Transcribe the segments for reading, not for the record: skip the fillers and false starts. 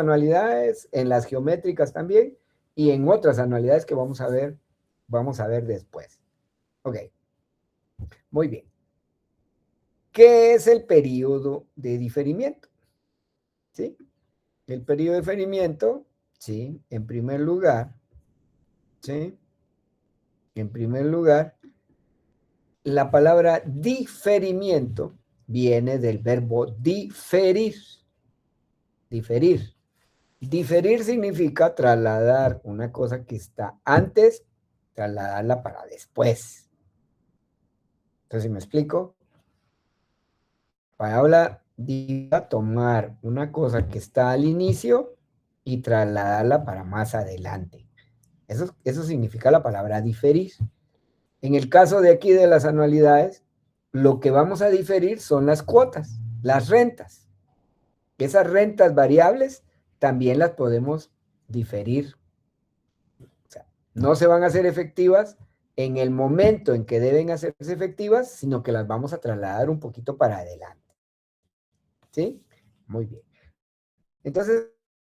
anualidades, en las geométricas también, y en otras anualidades que vamos a ver después. Ok, muy bien. ¿Qué es el periodo de diferimiento? ¿Sí? El periodo de diferimiento, ¿sí? En primer lugar, ¿sí? En primer lugar, la palabra diferimiento viene del verbo diferir. Diferir. Diferir significa trasladar una cosa que está antes, trasladarla para después. Entonces, si me explico, parábola diga tomar una cosa que está al inicio y trasladarla para más adelante. Eso significa la palabra diferir. En el caso de aquí de las anualidades, lo que vamos a diferir son las cuotas, las rentas. Esas rentas variables también las podemos diferir. O sea, no se van a hacer efectivas en el momento en que deben hacerse efectivas, sino que las vamos a trasladar un poquito para adelante. ¿Sí? Muy bien. Entonces,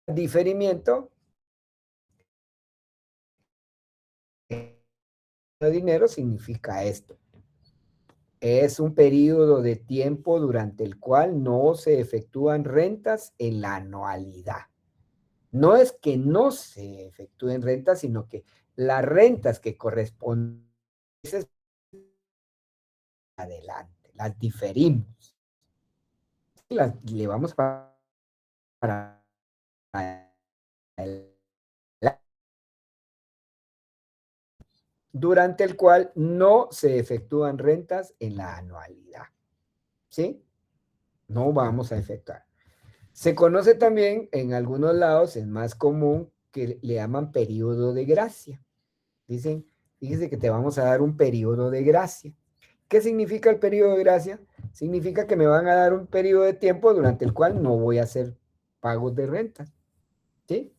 diferimiento de dinero significa esto. Es un periodo de tiempo durante el cual no se efectúan rentas en la anualidad. No es que no se efectúen rentas, sino que las rentas que corresponden adelante, las diferimos. Las llevamos para adelante, durante el cual no se efectúan rentas en la anualidad. ¿Sí? No vamos a efectuar. Se conoce también, en algunos lados, es más común que le llaman periodo de gracia. Dicen, fíjese que te vamos a dar un periodo de gracia. ¿Qué significa el periodo de gracia? Significa que me van a dar un periodo de tiempo durante el cual no voy a hacer pagos de rentas. ¿Sí?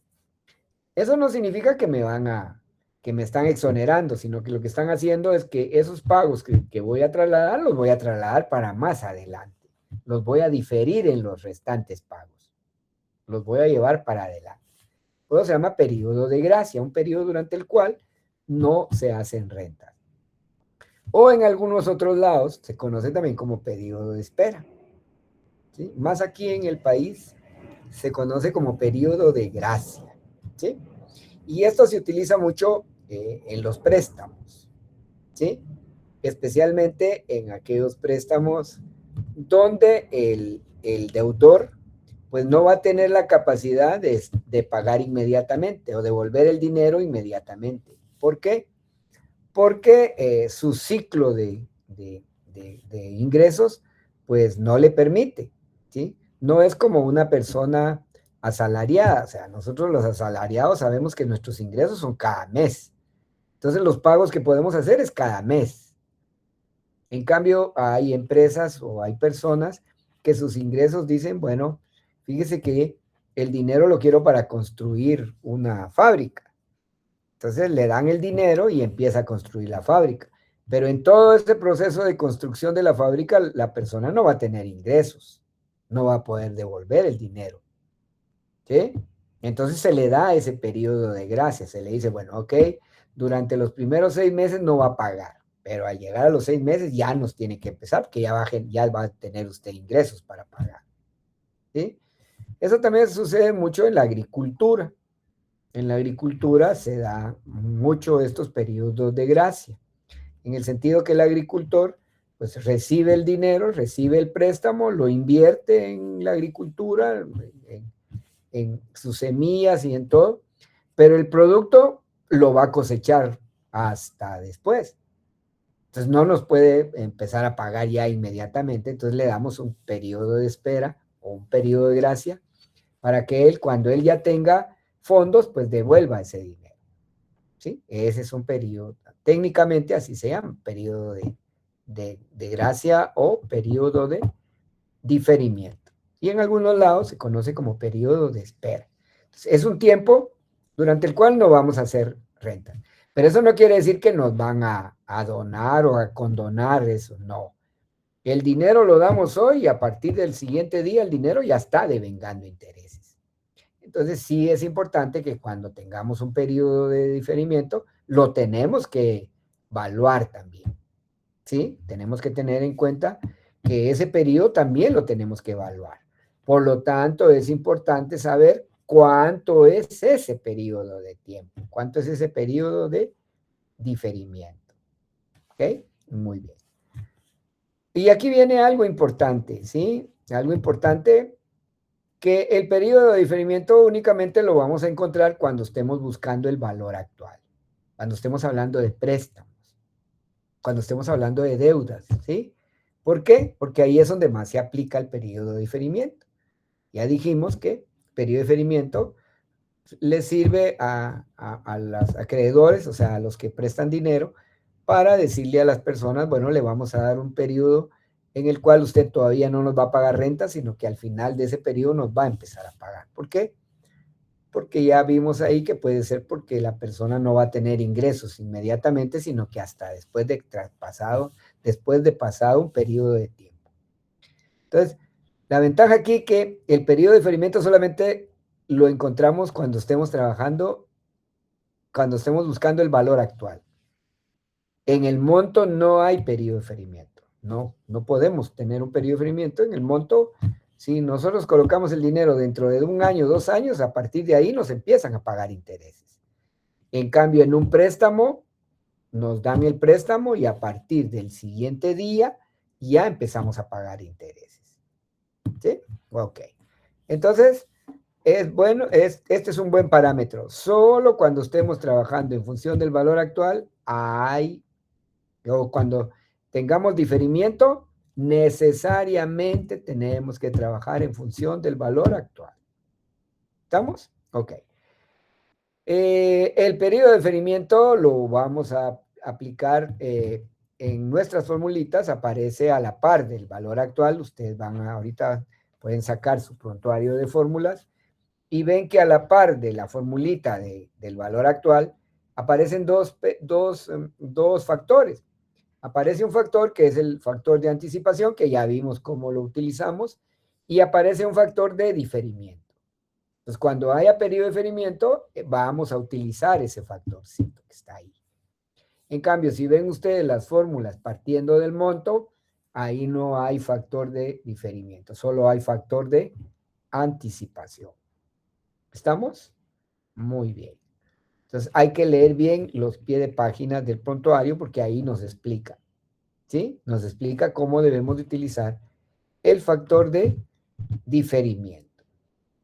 Eso no significa que me están exonerando, sino que lo que están haciendo es que esos pagos que voy a trasladar, los voy a trasladar para más adelante. Los voy a diferir en los restantes pagos. Los voy a llevar para adelante. Por eso se llama periodo de gracia, un periodo durante el cual no se hacen rentas. O en algunos otros lados se conoce también como periodo de espera. ¿Sí? Más aquí en el país se conoce como periodo de gracia. ¿Sí? Y esto se utiliza mucho en los préstamos. ¿Sí? Especialmente en aquellos préstamos donde el deudor pues no va a tener la capacidad de pagar inmediatamente o devolver el dinero inmediatamente. ¿Por qué? Porque su ciclo de ingresos pues no le permite, ¿sí? No es como una persona asalariada, o sea, nosotros los asalariados sabemos que nuestros ingresos son cada mes. Entonces los pagos que podemos hacer es cada mes. En cambio, hay empresas o hay personas que sus ingresos dicen, bueno, fíjese que el dinero lo quiero para construir una fábrica. Entonces le dan el dinero y empieza a construir la fábrica. Pero en todo este proceso de construcción de la fábrica, la persona no va a tener ingresos, no va a poder devolver el dinero. ¿Sí? Entonces se le da ese periodo de gracia, se le dice, bueno, ok, durante los primeros 6 meses no va a pagar, pero al llegar a los 6 meses ya nos tiene que empezar, porque ya va a tener usted ingresos para pagar. ¿Sí? Eso también sucede mucho en la agricultura. En la agricultura se da mucho estos periodos de gracia, en el sentido que el agricultor pues recibe el dinero, recibe el préstamo, lo invierte en la agricultura, en sus semillas y en todo, pero el producto lo va a cosechar hasta después. Entonces no nos puede empezar a pagar ya inmediatamente, entonces le damos un periodo de espera o un periodo de gracia para que él, cuando él ya tenga fondos, pues devuelva ese dinero. ¿Sí? Ese es un periodo, técnicamente así se llama, periodo de gracia o periodo de diferimiento. Y en algunos lados se conoce como periodo de espera. Entonces, es un tiempo durante el cual no vamos a hacer renta. Pero eso no quiere decir que nos van a donar o a condonar eso, no. El dinero lo damos hoy y a partir del siguiente día el dinero ya está devengando intereses. Entonces sí es importante que cuando tengamos un periodo de diferimiento, lo tenemos que evaluar también, ¿sí? Tenemos que tener en cuenta que ese periodo también lo tenemos que evaluar. Por lo tanto, es importante saber cuánto es ese periodo de tiempo, cuánto es ese periodo de diferimiento. ¿Ok? Muy bien. Y aquí viene algo importante, ¿sí? Algo importante que el periodo de diferimiento únicamente lo vamos a encontrar cuando estemos buscando el valor actual, cuando estemos hablando de préstamos, cuando estemos hablando de deudas, ¿sí? ¿Por qué? Porque ahí es donde más se aplica el periodo de diferimiento. Ya dijimos que el periodo de diferimiento le sirve a los acreedores, o sea, a los que prestan dinero, para decirle a las personas, bueno, le vamos a dar un periodo en el cual usted todavía no nos va a pagar renta, sino que al final de ese periodo nos va a empezar a pagar. ¿Por qué? Porque ya vimos ahí que puede ser porque la persona no va a tener ingresos inmediatamente, sino que hasta después de pasado un periodo de tiempo. Entonces, la ventaja aquí es que el periodo de diferimiento solamente lo encontramos cuando estemos trabajando, cuando estemos buscando el valor actual. En el monto no hay periodo de diferimiento. No podemos tener un periodo de diferimiento. En el monto, si nosotros colocamos el dinero dentro de un año, 2 años, a partir de ahí nos empiezan a pagar intereses. En cambio, en un préstamo, nos dan el préstamo y a partir del siguiente día ya empezamos a pagar intereses. ¿Sí? Ok. Entonces, es bueno, este es un buen parámetro. Solo cuando estemos trabajando en función del valor actual, o cuando tengamos diferimiento, necesariamente tenemos que trabajar en función del valor actual. ¿Estamos? Ok. El periodo de diferimiento lo vamos a aplicar en nuestras formulitas, aparece a la par del valor actual. Ustedes ahorita pueden sacar su prontuario de fórmulas y ven que a la par de la formulita del valor actual aparecen dos factores. Aparece un factor que es el factor de anticipación, que ya vimos cómo lo utilizamos, y aparece un factor de diferimiento. Entonces, cuando haya periodo de diferimiento, vamos a utilizar ese factorcito que está ahí. En cambio, si ven ustedes las fórmulas partiendo del monto, ahí no hay factor de diferimiento, solo hay factor de anticipación. ¿Estamos? Muy bien. Entonces, hay que leer bien los pies de páginas del prontuario porque ahí nos explica, ¿sí? Nos explica cómo debemos de utilizar el factor de diferimiento.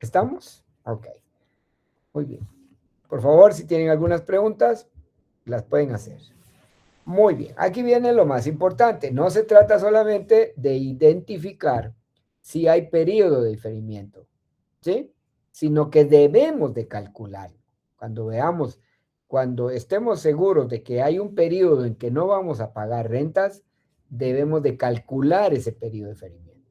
¿Estamos? Ok. Muy bien. Por favor, si tienen algunas preguntas, las pueden hacer. Muy bien. Aquí viene lo más importante. No se trata solamente de identificar si hay periodo de diferimiento, ¿sí? Sino que debemos de calcular. Cuando estemos seguros de que hay un periodo en que no vamos a pagar rentas, debemos de calcular ese periodo de diferimiento.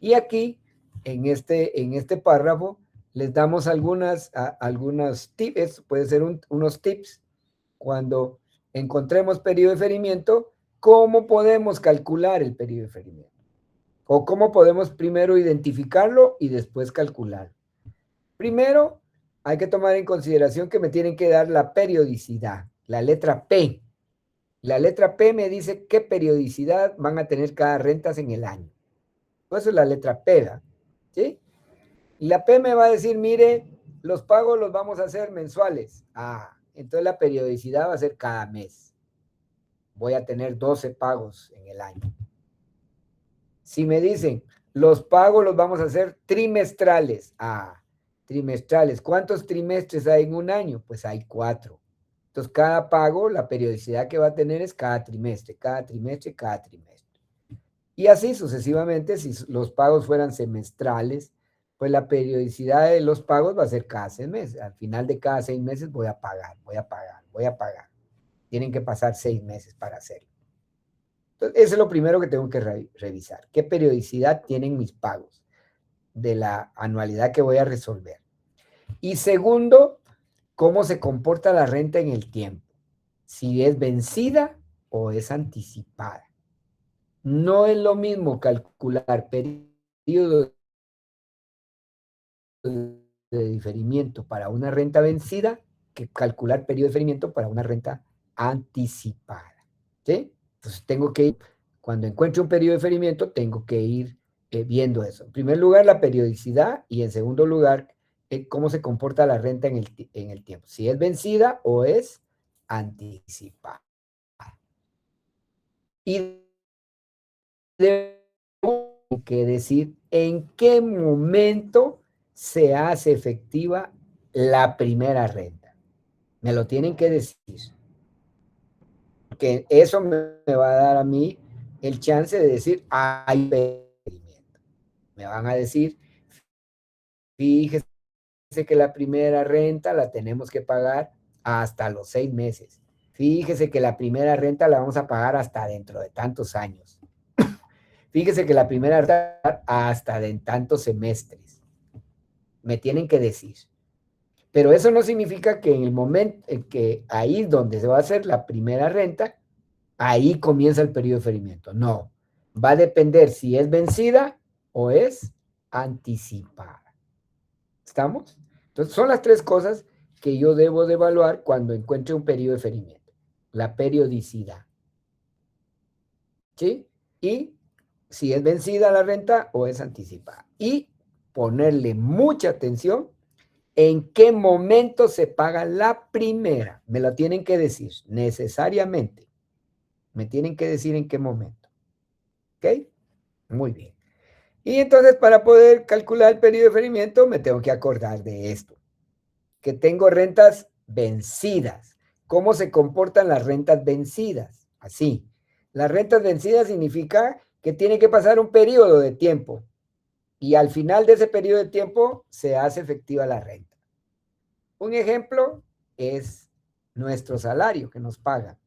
Y aquí, en este párrafo, les damos algunos tips, puede ser unos tips, cuando encontremos periodo de diferimiento, cómo podemos calcular el periodo de diferimiento. O cómo podemos primero identificarlo y después calcularlo. Primero, hay que tomar en consideración que me tienen que dar la periodicidad, la letra P. La letra P me dice qué periodicidad van a tener cada rentas en el año. Eso es la letra P, ¿verdad? ¿Sí? Y la P me va a decir, mire, los pagos los vamos a hacer mensuales. Entonces la periodicidad va a ser cada mes. Voy a tener 12 pagos en el año. Si me dicen, los pagos los vamos a hacer trimestrales. Trimestrales. ¿Cuántos trimestres hay en un año? Pues hay 4. Entonces, cada pago, la periodicidad que va a tener es cada trimestre, cada trimestre, cada trimestre. Y así sucesivamente, si los pagos fueran semestrales, pues la periodicidad de los pagos va a ser cada 6 meses. Al final de cada 6 meses voy a pagar, voy a pagar, voy a pagar. Tienen que pasar 6 meses para hacerlo. Entonces, eso es lo primero que tengo que revisar. ¿Qué periodicidad tienen mis pagos de la anualidad que voy a resolver? Y segundo, ¿cómo se comporta la renta en el tiempo? Si es vencida o es anticipada. No es lo mismo calcular periodos de de diferimiento para una renta vencida que calcular periodo de diferimiento para una renta anticipada. ¿Sí? Entonces tengo que ir, cuando encuentre un periodo de diferimiento, tengo que ir viendo eso. En primer lugar, la periodicidad y en segundo lugar, cómo se comporta la renta en el tiempo. Si es vencida o es anticipada. Y tengo que decir en qué momento se hace efectiva la primera renta. Me lo tienen que decir. Que eso me va a dar a mí el chance de decir, hay experimento. Me van a decir, fíjese que la primera renta la tenemos que pagar hasta los 6 meses. Fíjese que la primera renta la vamos a pagar hasta dentro de tantos años. Fíjese que la primera renta hasta de tantos semestres. Me tienen que decir. Pero eso no significa que en el momento en que ahí donde se va a hacer la primera renta, ahí comienza el periodo de diferimiento. No, va a depender si es vencida o es anticipada. ¿Estamos? Entonces, son las tres cosas que yo debo de evaluar cuando encuentre un periodo de diferimiento. La periodicidad. ¿Sí? Y si es vencida la renta o es anticipada. Y ponerle mucha atención en qué momento se paga la primera. Me lo tienen que decir necesariamente. Me tienen que decir en qué momento. ¿Ok? Muy bien. Y entonces para poder calcular el periodo de diferimiento me tengo que acordar de esto. Que tengo rentas vencidas. ¿Cómo se comportan las rentas vencidas? Así. Las rentas vencidas significa que tiene que pasar un periodo de tiempo y al final de ese periodo de tiempo se hace efectiva la renta. Un ejemplo es nuestro salario que nos pagan.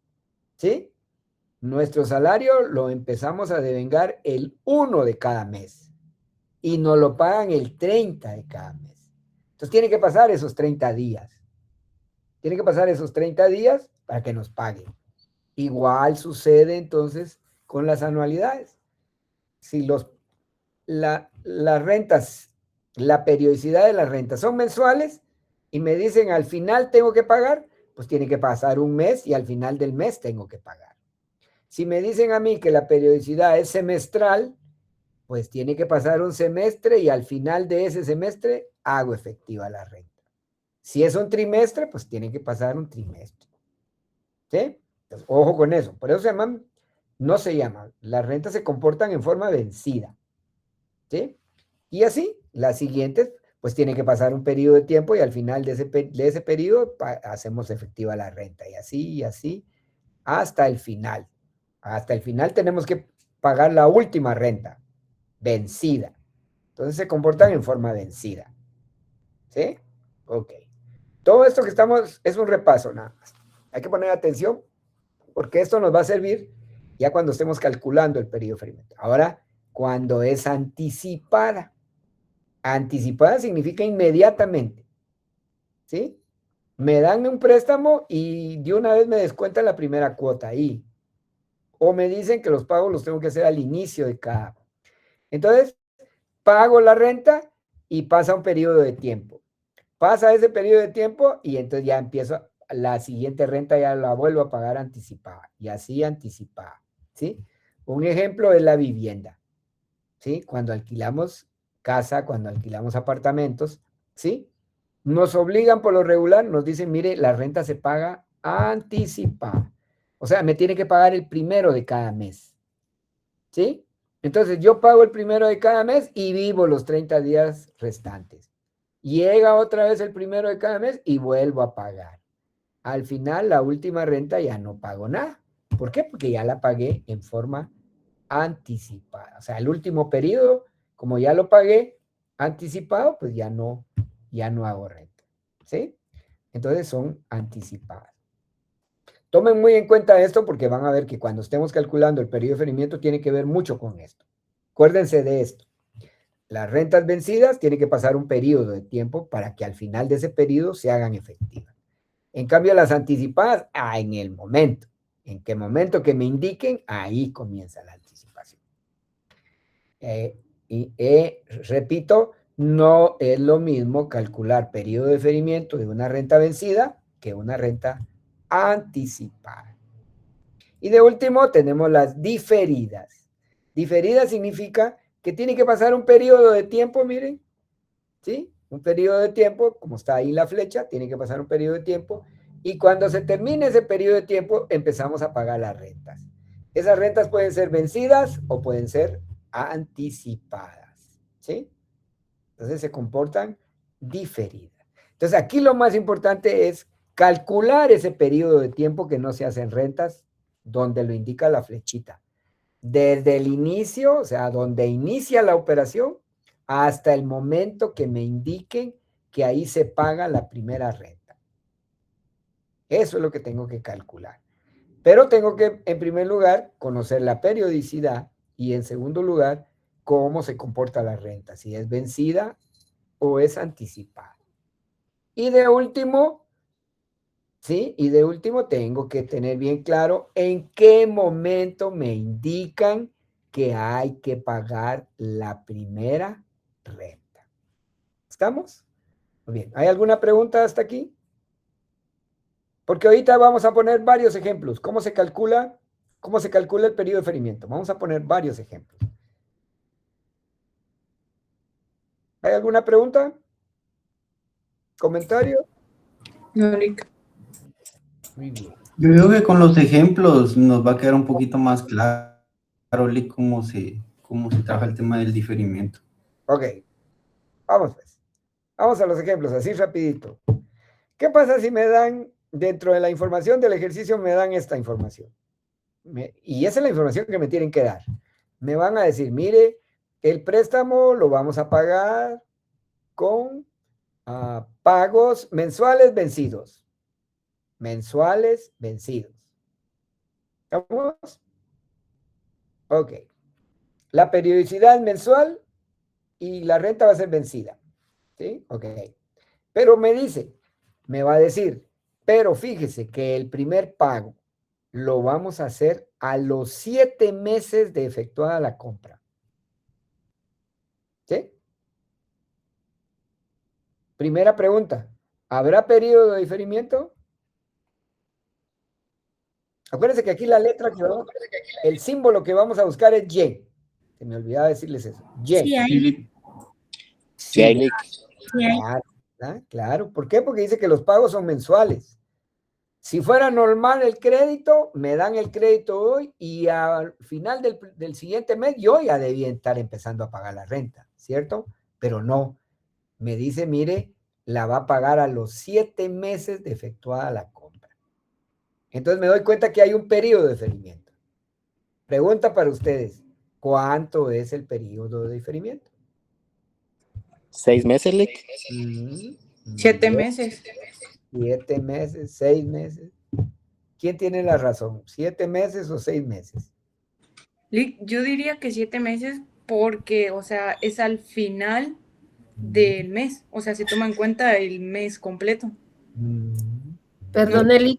¿Sí? Nuestro salario lo empezamos a devengar el 1 de cada mes y nos lo pagan el 30 de cada mes. Entonces tiene que pasar esos 30 días. Tiene que pasar esos 30 días para que nos paguen. Igual sucede entonces con las anualidades. Si las rentas, la periodicidad de las rentas son mensuales y me dicen al final tengo que pagar, pues tiene que pasar un mes y al final del mes tengo que pagar. Si me dicen a mí que la periodicidad es semestral, pues tiene que pasar un semestre y al final de ese semestre hago efectiva la renta. Si es un trimestre, pues tiene que pasar un trimestre. ¿Sí? Entonces, ojo con eso. Por eso se llaman, no se llaman, las rentas se comportan en forma vencida. ¿Sí? Y así, las siguientes, pues tiene que pasar un periodo de tiempo y al final de ese periodo hacemos efectiva la renta. Y así, hasta el final. Hasta el final tenemos que pagar la última renta, vencida. Entonces se comportan en forma vencida. ¿Sí? Ok. Todo esto que estamos es un repaso nada más. Hay que poner atención porque esto nos va a servir ya cuando estemos calculando el periodo de diferimiento. Ahora, cuando es anticipada. Anticipada significa inmediatamente. ¿Sí? Me dan un préstamo y de una vez me descuentan la primera cuota ahí. O me dicen que los pagos los tengo que hacer al inicio de cada. Entonces, pago la renta y pasa un periodo de tiempo. Pasa ese periodo de tiempo y entonces ya empiezo la siguiente renta, ya la vuelvo a pagar anticipada y así anticipada. ¿Sí? Un ejemplo es la vivienda. ¿Sí? Cuando alquilamos casa, cuando alquilamos apartamentos, ¿sí? Nos obligan por lo regular, nos dicen, mire, la renta se paga anticipada. O sea, me tiene que pagar el primero de cada mes. ¿Sí? Entonces yo pago el primero de cada mes y vivo los 30 días restantes. Llega otra vez el primero de cada mes y vuelvo a pagar. Al final, la última renta ya no pago nada. ¿Por qué? Porque ya la pagué en forma anticipada. O sea, el último periodo, como ya lo pagué anticipado, pues ya no hago renta. ¿Sí? Entonces son anticipadas. Tomen muy en cuenta esto porque van a ver que cuando estemos calculando el periodo de diferimiento tiene que ver mucho con esto. Acuérdense de esto. Las rentas vencidas tiene que pasar un periodo de tiempo para que al final de ese periodo se hagan efectivas. En cambio, las anticipadas, en el momento. En qué momento que me indiquen, ahí comienza la anticipación. Repito, No es lo mismo calcular periodo de diferimiento de una renta vencida que una renta anticipada. Y de último tenemos las diferidas. Diferida significa que tiene que pasar un periodo de tiempo, miren, ¿sí? Un periodo de tiempo, como está ahí la flecha, tiene que pasar un periodo de tiempo. Y cuando se termine ese periodo de tiempo, empezamos a pagar las rentas. Esas rentas pueden ser vencidas o pueden ser anticipadas, ¿sí? Entonces se comportan diferidas. Entonces aquí lo más importante es calcular ese periodo de tiempo que no se hacen rentas, donde lo indica la flechita. Desde el inicio, o sea, donde inicia la operación, hasta el momento que me indiquen que ahí se paga la primera renta. Eso es lo que tengo que calcular. Pero tengo que, en primer lugar, conocer la periodicidad y, en segundo lugar, cómo se comporta la renta, si es vencida o es anticipada. Y de último, ¿sí? Y de último tengo que tener bien claro en qué momento me indican que hay que pagar la primera renta. ¿Estamos? Muy bien. ¿Hay alguna pregunta hasta aquí? Porque ahorita vamos a poner varios ejemplos. ¿Cómo se calcula? ¿Cómo se calcula el periodo de diferimiento? Vamos a poner varios ejemplos. ¿Hay alguna pregunta? ¿Comentario? No, Lick. Muy bien. Yo creo que con los ejemplos nos va a quedar un poquito más claro, Lick, cómo se trabaja el tema del diferimiento. Ok. Vamos pues. Vamos a los ejemplos, así rapidito. ¿Qué pasa si me dan, dentro de la información del ejercicio, me dan esta información? Y esa es la información que me tienen que dar. Me van a decir, mire, el préstamo lo vamos a pagar con pagos mensuales vencidos. Mensuales vencidos. ¿Estamos? Ok. La periodicidad mensual y la renta va a ser vencida. ¿Sí? Ok. Pero me va a decir, pero fíjese que el primer pago lo vamos a hacer a los 7 meses de efectuada la compra. ¿Sí? Primera pregunta, ¿habrá periodo de diferimiento? Acuérdense que aquí la letra que vamos, el símbolo que vamos a buscar es Y. Se me olvidaba decirles eso. Y. Sí, hay. Sí, hay Lick. Sí, hay. Claro, ¿ah? Claro. ¿Por qué? Porque dice que los pagos son mensuales. Si fuera normal el crédito, me dan el crédito hoy y al final del siguiente mes yo ya debía estar empezando a pagar la renta, ¿cierto? Pero no. Me dice, mire, la va a pagar a los 7 meses de efectuada la compra. Entonces me doy cuenta que hay un periodo de diferimiento. Pregunta para ustedes, ¿cuánto es el periodo de diferimiento? 6 meses, Lick. 7 meses. 7 meses, 6 meses. ¿Quién tiene la razón? ¿7 meses o 6 meses? Lick, yo diría que 7 meses porque, o sea, es al final del mes. O sea, se toma en cuenta el mes completo. Perdone,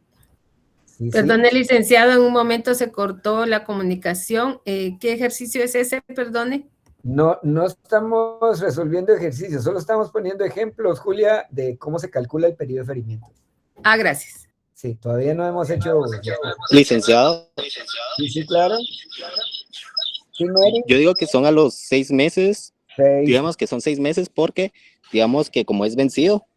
Sí, perdone, licenciado, en un momento se cortó la comunicación. ¿Qué ejercicio es ese? Perdone. No, no estamos resolviendo ejercicios, solo estamos poniendo ejemplos, Julia, de cómo se calcula el periodo de diferimiento. Ah, gracias. Sí, todavía no hemos hecho... Licenciado, Sí, claro. Sí, Mary. yo digo que son a los 6 meses. 6. Digamos que son 6 meses porque, digamos que como es vencido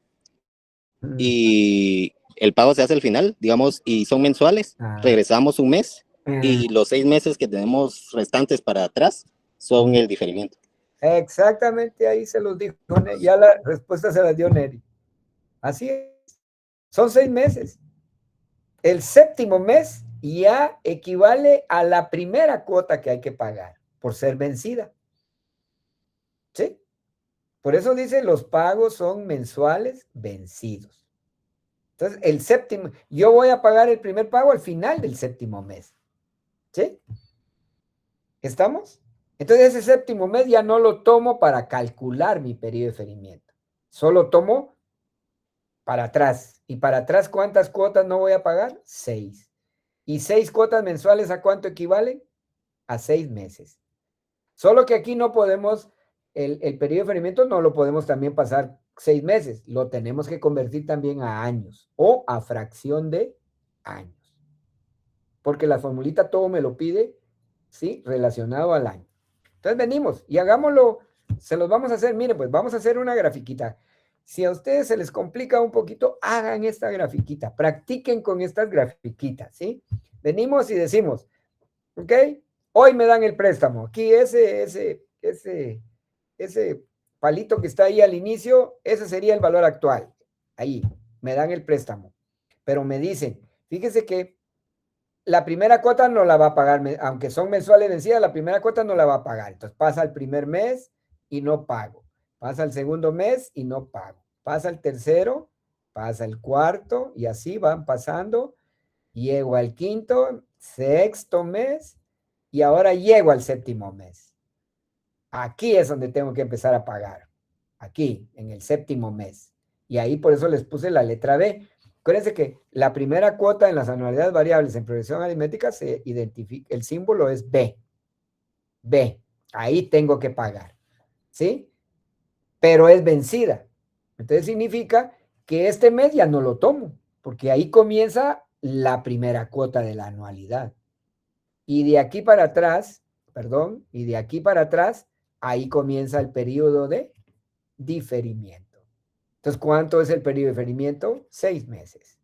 y el pago se hace al final, digamos, y son mensuales, regresamos un mes y los 6 meses que tenemos restantes para atrás son el diferimiento. Exactamente, ahí se los dijo. Ya la respuesta se la dio Neri. Así es. Son 6 meses. El séptimo mes ya equivale a la primera cuota que hay que pagar por ser vencida. ¿Sí? Por eso dice los pagos son mensuales vencidos. Entonces, el séptimo, yo voy a pagar el primer pago al final del séptimo mes. ¿Sí? ¿Estamos? Entonces, ese séptimo mes ya no lo tomo para calcular mi periodo de diferimiento. Solo tomo para atrás. ¿Y para atrás cuántas cuotas no voy a pagar? 6. ¿Y 6 cuotas mensuales a cuánto equivalen? A 6 meses. Solo que aquí no podemos el periodo de diferimiento no lo podemos también pasar 6 meses, lo tenemos que convertir también a años o a fracción de años. Porque la formulita todo me lo pide, ¿sí? Relacionado al año. Entonces venimos y hagámoslo, se los vamos a hacer, miren, pues vamos a hacer una grafiquita. Si a ustedes se les complica un poquito, hagan esta grafiquita, practiquen con estas grafiquitas, ¿sí? Venimos y decimos, ¿ok? Hoy me dan el préstamo. Aquí ese palito que está ahí al inicio, ese sería el valor actual. Ahí, me dan el préstamo. Pero me dicen, fíjense que la primera cuota no la va a pagar, aunque son mensuales vencidas, la primera cuota no la va a pagar. Entonces pasa el primer mes y no pago. Pasa el segundo mes y no pago. Pasa el tercero, pasa el cuarto y así van pasando. Llego al quinto, sexto mes y ahora llego al séptimo mes. Aquí es donde tengo que empezar a pagar. Aquí, en el séptimo mes. Y ahí por eso les puse la letra B. Acuérdense que la primera cuota en las anualidades variables en progresión aritmética se identifica, el símbolo es B. B. Ahí tengo que pagar. ¿Sí? Pero es vencida. Entonces significa que este mes ya no lo tomo, porque ahí comienza la primera cuota de la anualidad. Y de aquí para atrás, perdón, y de aquí para atrás, ahí comienza el periodo de diferimiento. Entonces, ¿cuánto es el periodo de diferimiento? 6 meses.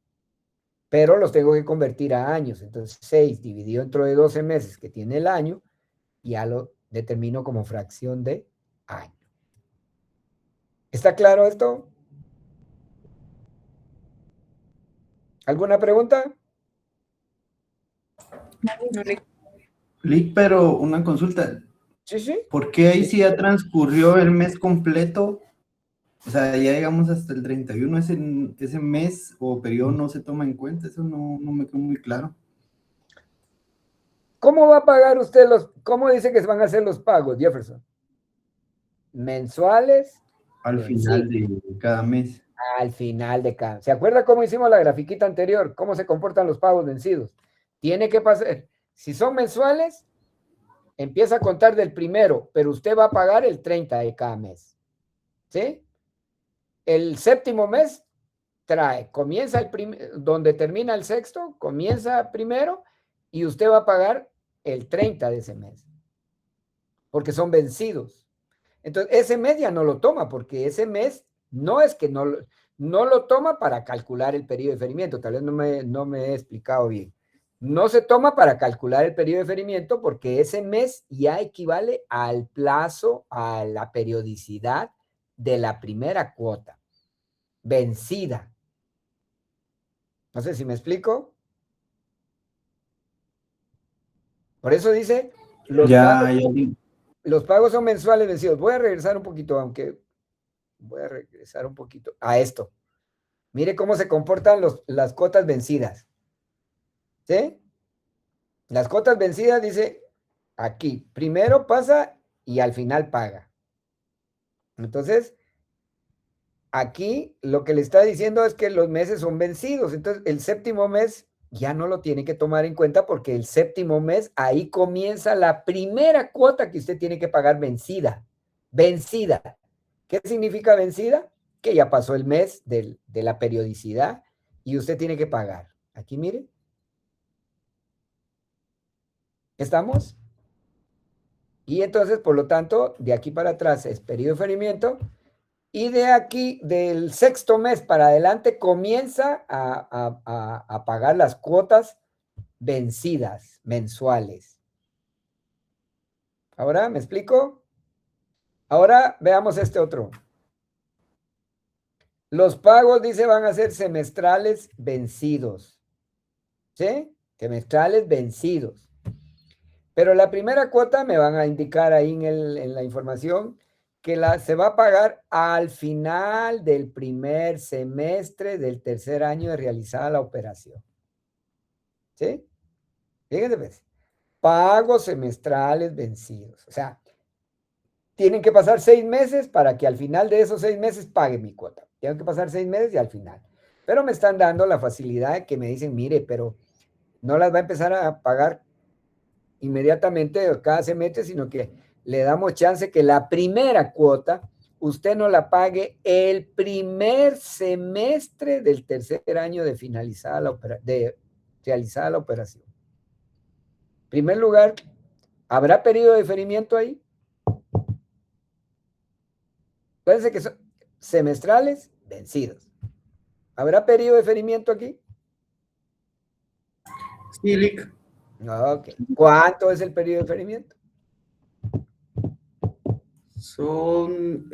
Pero los tengo que convertir a años. Entonces, 6 dividido entre 12 meses que tiene el año, ya lo determino como fracción de año. ¿Está claro esto? ¿Alguna pregunta? Lick, pero una consulta. Sí, sí. ¿Por qué ahí sí ya transcurrió el mes completo? O sea, ya llegamos hasta el 31, ese mes o periodo no se toma en cuenta, eso no me quedó muy claro. ¿Cómo va a pagar usted cómo dice que se van a hacer los pagos, Jefferson? ¿Mensuales? Al final de cada mes. Al final de cada. ¿Se acuerda cómo hicimos la grafiquita anterior? ¿Cómo se comportan los pagos vencidos? Tiene que pasar, si son mensuales, empieza a contar del primero, pero usted va a pagar el 30 de cada mes. ¿Sí? El séptimo mes comienza donde termina el sexto, comienza primero y usted va a pagar el 30 de ese mes. Porque son vencidos. Entonces, ese mes ya no lo toma, porque ese mes no es que no lo toma para calcular el periodo de diferimiento. Tal vez no me he explicado bien. No se toma para calcular el periodo de diferimiento porque ese mes ya equivale al plazo, a la periodicidad de la primera cuota vencida. No sé si me explico. Por eso dice, los pagos son mensuales vencidos. Voy a regresar un poquito, a esto. Mire cómo se comportan las cuotas vencidas. ¿Sí? Las cuotas vencidas dice aquí, primero pasa y al final paga. Entonces, aquí lo que le está diciendo es que los meses son vencidos. Entonces, el séptimo mes ya no lo tiene que tomar en cuenta porque el séptimo mes, ahí comienza la primera cuota que usted tiene que pagar vencida. Vencida. ¿Qué significa vencida? Que ya pasó el mes de la periodicidad y usted tiene que pagar. Aquí, mire. ¿Estamos? Y entonces, por lo tanto, de aquí para atrás es periodo de diferimiento. Y de aquí, del sexto mes para adelante, comienza a pagar las cuotas vencidas mensuales. ¿Ahora me explico? Ahora veamos este otro. Los pagos, dice, van a ser semestrales vencidos. ¿Sí? Semestrales vencidos. Pero la primera cuota me van a indicar ahí en la información que se va a pagar al final del primer semestre del tercer año de realizada la operación. ¿Sí? Fíjense, pues. Pagos semestrales vencidos. O sea, tienen que pasar 6 meses para que al final de esos 6 meses pague mi cuota. Tienen que pasar 6 meses y al final. Pero me están dando la facilidad de que me dicen, mire, pero no las va a empezar a pagar inmediatamente cada semestre, sino que le damos chance que la primera cuota usted no la pague el primer semestre del tercer año de realizada la operación. En primer lugar, ¿habrá periodo de diferimiento ahí? Acuérdense que son semestrales vencidos. ¿Habrá periodo de diferimiento aquí? Sí, Lick. Ok. ¿Cuánto es el periodo de diferimiento? Son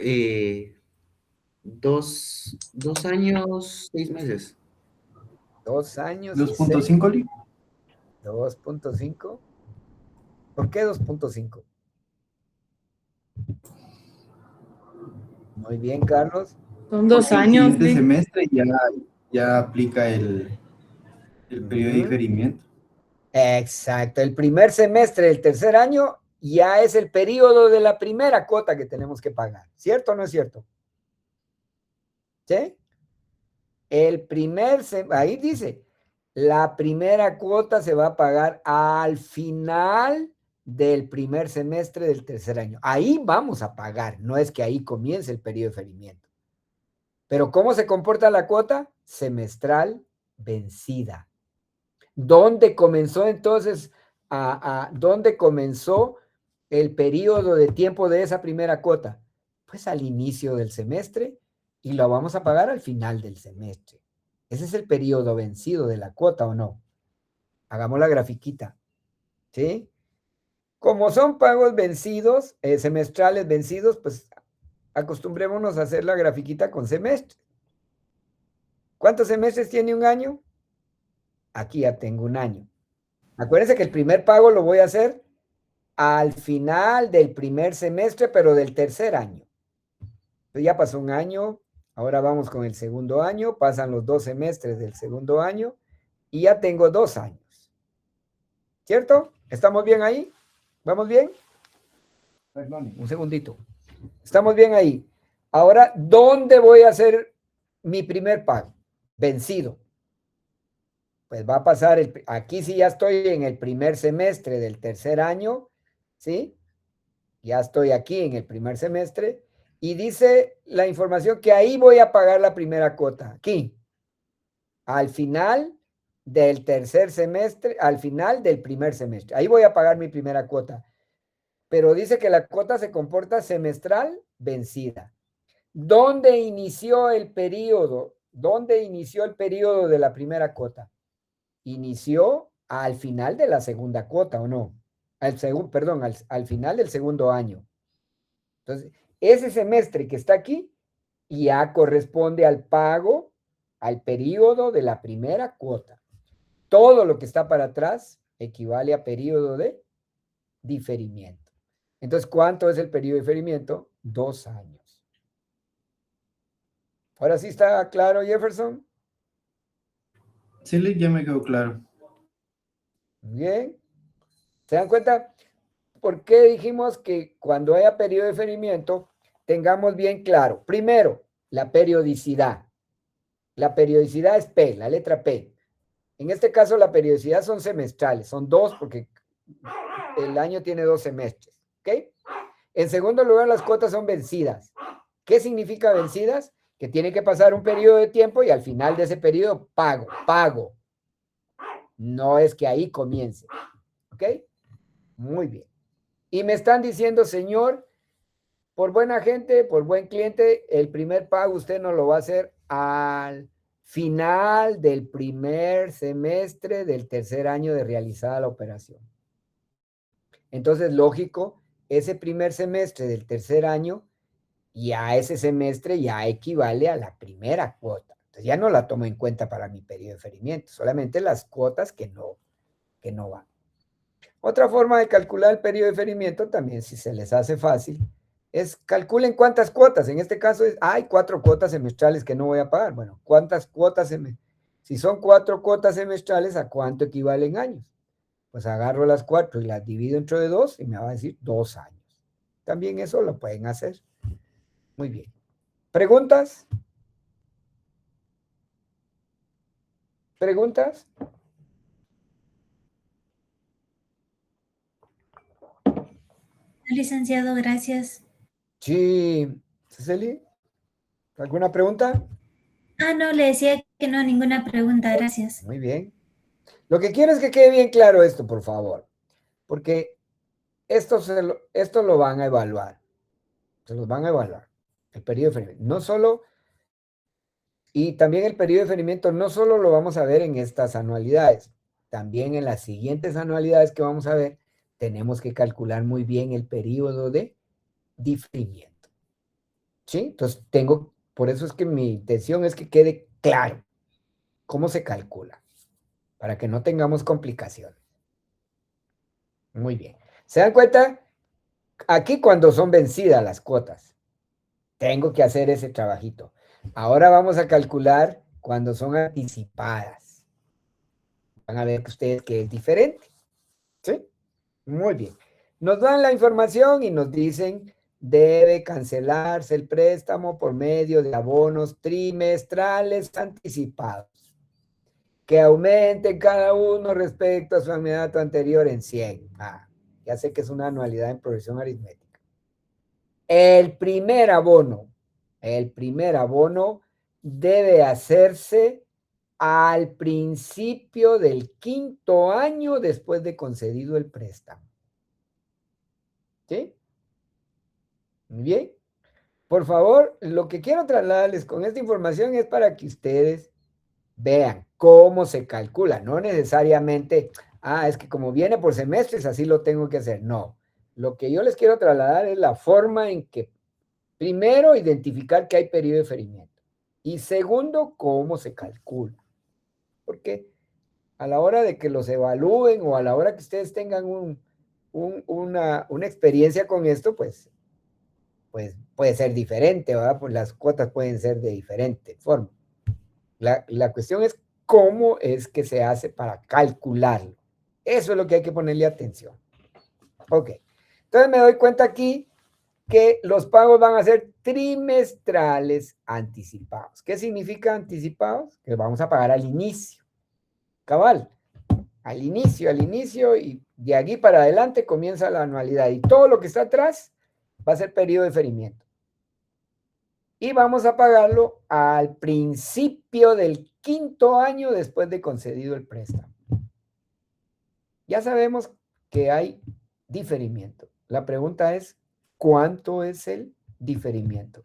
2 años, 6 meses. 2 años y 2.5, Lick. 2.5. ¿Por qué 2.5? Muy bien, Carlos. Son 2 El años. siguiente Lick. semestre ya aplica el periodo de Ujú. diferimiento. Exacto. El primer semestre del tercer año ya es el periodo de la primera cuota que tenemos que pagar. ¿Cierto o no es cierto? ¿Sí? Ahí dice, la primera cuota se va a pagar al final del primer semestre del tercer año. Ahí vamos a pagar, no es que ahí comience el periodo de diferimiento. Pero ¿cómo se comporta la cuota? Semestral vencida. ¿Dónde comenzó entonces dónde comenzó el periodo de tiempo de esa primera cuota? Pues al inicio del semestre y lo vamos a pagar al final del semestre. Ese es el periodo vencido de la cuota, ¿o no? Hagamos la grafiquita, ¿sí? Como son pagos vencidos, semestrales vencidos, pues acostumbrémonos a hacer la grafiquita con semestre. ¿Cuántos semestres tiene un año? Aquí ya tengo un año. Acuérdense que el primer pago lo voy a hacer al final del primer semestre, pero del tercer año. Entonces ya pasó un año, ahora vamos con el segundo año, pasan los 2 semestres del segundo año y ya tengo 2 años. ¿Cierto? ¿Estamos bien ahí? ¿Vamos bien? Perdón, un segundito. ¿Estamos bien ahí? Ahora, ¿dónde voy a hacer mi primer pago? Vencido. Pues va a pasar, aquí sí ya estoy en el primer semestre del tercer año, ¿sí? Ya estoy aquí en el primer semestre y dice la información que ahí voy a pagar la primera cuota, aquí, al final del tercer semestre, al final del primer semestre. Ahí voy a pagar mi primera cuota. Pero dice que la cuota se comporta semestral vencida. ¿Dónde inició el periodo? ¿Dónde inició el periodo de la primera cuota? Inició al final de la segunda cuota, ¿o no? Perdón, al final del segundo año. Entonces, ese semestre que está aquí ya corresponde al pago, al periodo de la primera cuota. Todo lo que está para atrás equivale a periodo de diferimiento. Entonces, ¿cuánto es el periodo de diferimiento? 2 años. ¿Ahora sí está claro, Jefferson? Sí, Lick, ya me quedó claro. Bien. ¿Se dan cuenta? ¿Por qué dijimos que cuando haya periodo de diferimiento tengamos bien claro? Primero, la periodicidad. La periodicidad es P, la letra P. En este caso, la periodicidad son semestrales, son 2 porque el año tiene 2 semestres. ¿Ok? En segundo lugar, las cuotas son vencidas. ¿Qué significa vencidas? Que tiene que pasar un periodo de tiempo y al final de ese periodo pago. No es que ahí comience. ¿Ok? Muy bien. Y me están diciendo, señor, por buena gente, por buen cliente, el primer pago usted no lo va a hacer al final del primer semestre del tercer año de realizada la operación. Entonces, lógico, ese primer semestre del tercer año, ya ese semestre ya equivale a la primera cuota. Entonces, ya no la tomo en cuenta para mi periodo de diferimiento, solamente las cuotas que no van. Otra forma de calcular el periodo de diferimiento, también si se les hace fácil, es calculen cuántas cuotas. En este caso hay 4 cuotas semestrales que no voy a pagar. Bueno, ¿cuántas cuotas si son 4 cuotas semestrales, ¿a cuánto equivalen años? Pues agarro las 4 y las divido entre 2 y me va a decir 2 años. También eso lo pueden hacer. Muy bien. ¿Preguntas? ¿Preguntas? Licenciado, gracias. Sí, Cecily, ¿alguna pregunta? Ah, no, le decía que no, ninguna pregunta, gracias. Muy bien. Lo que quiero es que quede bien claro esto, por favor, porque esto lo van a evaluar. Se los van a evaluar. El periodo de diferimiento. No solo, y también el periodo de diferimiento no solo lo vamos a ver en estas anualidades, también en las siguientes anualidades que vamos a ver, tenemos que calcular muy bien el periodo de diferimiento. ¿Sí? Entonces por eso es que mi intención es que quede claro cómo se calcula, para que no tengamos complicaciones. Muy bien. ¿Se dan cuenta? Aquí cuando son vencidas las cuotas, tengo que hacer ese trabajito. Ahora vamos a calcular cuando son anticipadas. Van a ver que ustedes que es diferente. ¿Sí? Muy bien. Nos dan la información y nos dicen, debe cancelarse el préstamo por medio de abonos trimestrales anticipados, que aumenten cada uno respecto a su anualidad anterior en 100. Ya sé que es una anualidad en progresión aritmética. El primer abono debe hacerse al principio del 5º año después de concedido el préstamo. ¿Sí? Muy bien. Por favor, lo que quiero trasladarles con esta información es para que ustedes vean cómo se calcula. No necesariamente, es que como viene por semestres, así lo tengo que hacer. No. Lo que yo les quiero trasladar es la forma en que, primero, identificar que hay periodo de diferimiento. Y segundo, cómo se calcula. Porque a la hora de que los evalúen o a la hora que ustedes tengan una experiencia con esto, pues puede ser diferente, ¿verdad? Pues las cuotas pueden ser de diferente forma. La cuestión es cómo es que se hace para calcularlo. Eso es lo que hay que ponerle atención. Ok. Entonces me doy cuenta aquí que los pagos van a ser trimestrales anticipados. ¿Qué significa anticipados? Que vamos a pagar al inicio. Cabal. Al inicio, y de aquí para adelante comienza la anualidad. Y todo lo que está atrás va a ser periodo de diferimiento. Y vamos a pagarlo al principio del 5º año después de concedido el préstamo. Ya sabemos que hay diferimiento. La pregunta es, ¿cuánto es el diferimiento?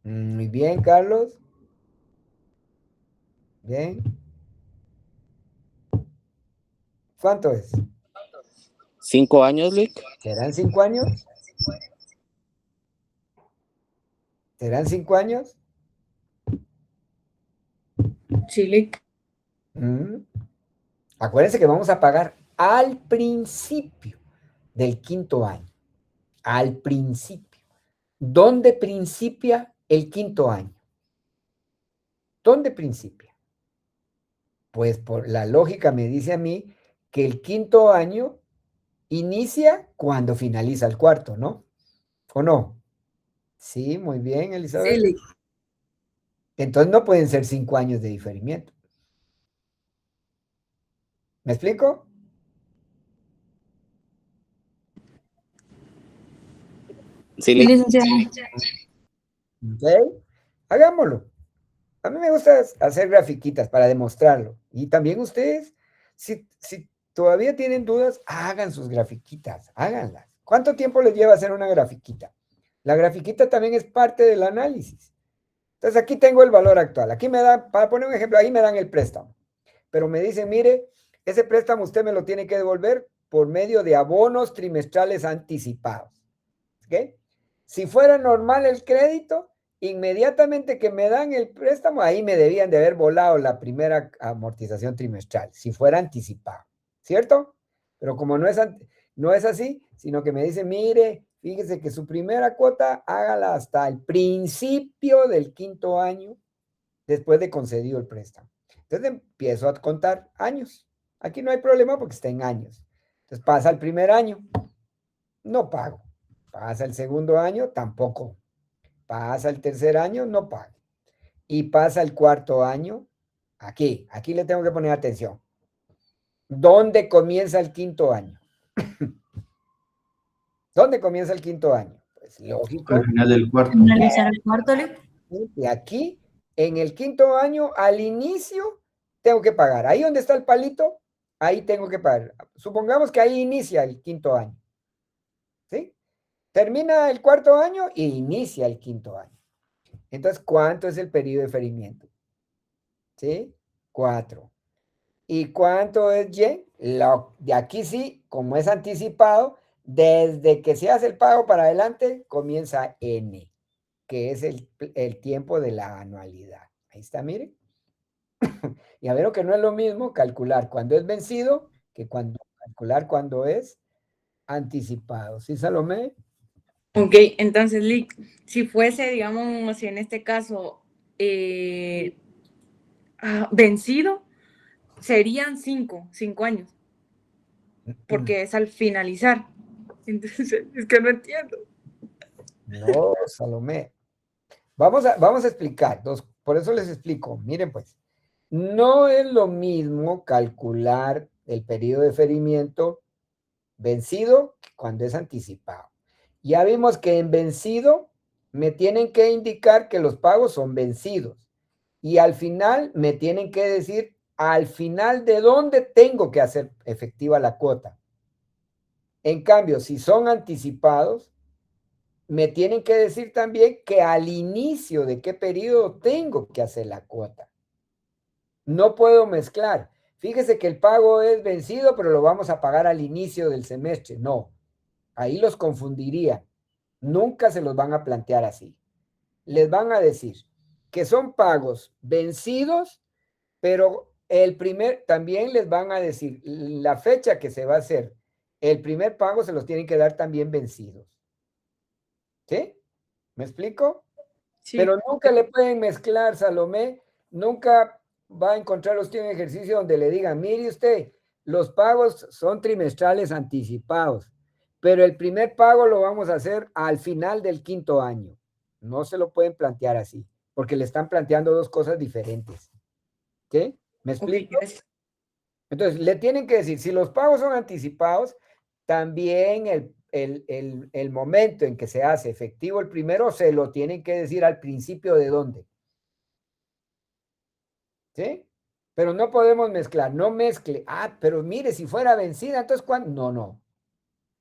Muy bien, Carlos. Bien. ¿Cuánto es? 5 años, Lick. ¿Serán 5 años? ¿Serán 5 años? Sí, Acuérdense que vamos a pagar al principio del 5º año. Al principio. ¿Dónde principia el 5º año? ¿Dónde principia? Pues por la lógica me dice a mí que el 5º año inicia cuando finaliza el 4º, ¿no? ¿O no? Sí, muy bien, Elizabeth. Sí, Entonces no pueden ser 5 años de diferimiento. ¿Me explico? Sí, Lick. licenciado. ¿Ok? Hagámoslo. A mí me gusta hacer grafiquitas para demostrarlo. Y también ustedes, si todavía tienen dudas, hagan sus grafiquitas, háganlas. ¿Cuánto tiempo les lleva hacer una grafiquita? La grafiquita también es parte del análisis. Entonces aquí tengo el valor actual. Aquí me dan, para poner un ejemplo, ahí me dan el préstamo. Pero me dicen, mire, ese préstamo usted me lo tiene que devolver por medio de abonos trimestrales anticipados. ¿Ok? Si fuera normal el crédito, inmediatamente que me dan el préstamo, ahí me debían de haber volado la primera amortización trimestral, si fuera anticipado, ¿cierto? Pero como no es así, sino que me dice, mire, fíjese que su primera cuota hágala hasta el principio del 5º año después de concedido el préstamo. Entonces empiezo a contar años. Aquí no hay problema porque está en años. Entonces pasa el primer año, no pago. Pasa el segundo año, tampoco. Pasa el tercer año, no pago. Y pasa el 4º año, aquí le tengo que poner atención. ¿Dónde comienza el 5º año? ¿Dónde comienza el quinto año? Pues lógico. Al final del cuarto. Finalizar el cuarto, Lick. Y aquí, en el quinto año, al inicio, tengo que pagar. Ahí donde está el palito, ahí tengo que pagar. Supongamos que ahí inicia el quinto año. ¿Sí? Termina el cuarto año e inicia el quinto año. Entonces, ¿cuánto es el periodo de ferimiento? ¿Sí? 4. ¿Y cuánto es Y? De aquí sí, como es anticipado, desde que se hace el pago para adelante, comienza N, que es el tiempo de la anualidad. Ahí está, miren. Y a ver, que no es lo mismo calcular cuando es vencido que calcular cuando es anticipado. ¿Sí, Salomé? Ok, entonces, Lick, si fuese, digamos, en este caso, vencido, serían 5 años, porque es al finalizar. Entonces, es que no entiendo. No, Salomé. Vamos a explicar, por eso les explico. Miren pues, no es lo mismo calcular el periodo de ferimiento vencido que cuando es anticipado. Ya vimos que en vencido me tienen que indicar que los pagos son vencidos y al final me tienen que decir al final de dónde tengo que hacer efectiva la cuota. En cambio, si son anticipados, me tienen que decir también que al inicio de qué periodo tengo que hacer la cuota. No puedo mezclar. Fíjese que el pago es vencido, pero lo vamos a pagar al inicio del semestre. No, ahí los confundiría. Nunca se los van a plantear así. Les van a decir que son pagos vencidos, pero también les van a decir la fecha que se va a hacer. El primer pago se los tienen que dar también vencidos. ¿Sí? ¿Me explico? Sí. Pero nunca le pueden mezclar, Salomé. Nunca va a encontrar usted un ejercicio donde le digan, mire usted, los pagos son trimestrales anticipados, pero el primer pago lo vamos a hacer al final del quinto año. No se lo pueden plantear así, porque le están planteando dos cosas diferentes. ¿Sí? ¿Me explico? Okay, entonces, le tienen que decir, si los pagos son anticipados, también el momento en que se hace efectivo el primero, se lo tienen que decir al principio de dónde. ¿Sí? Pero no podemos mezclar, no mezcle. Pero mire, si fuera vencida, entonces ¿cuándo? No.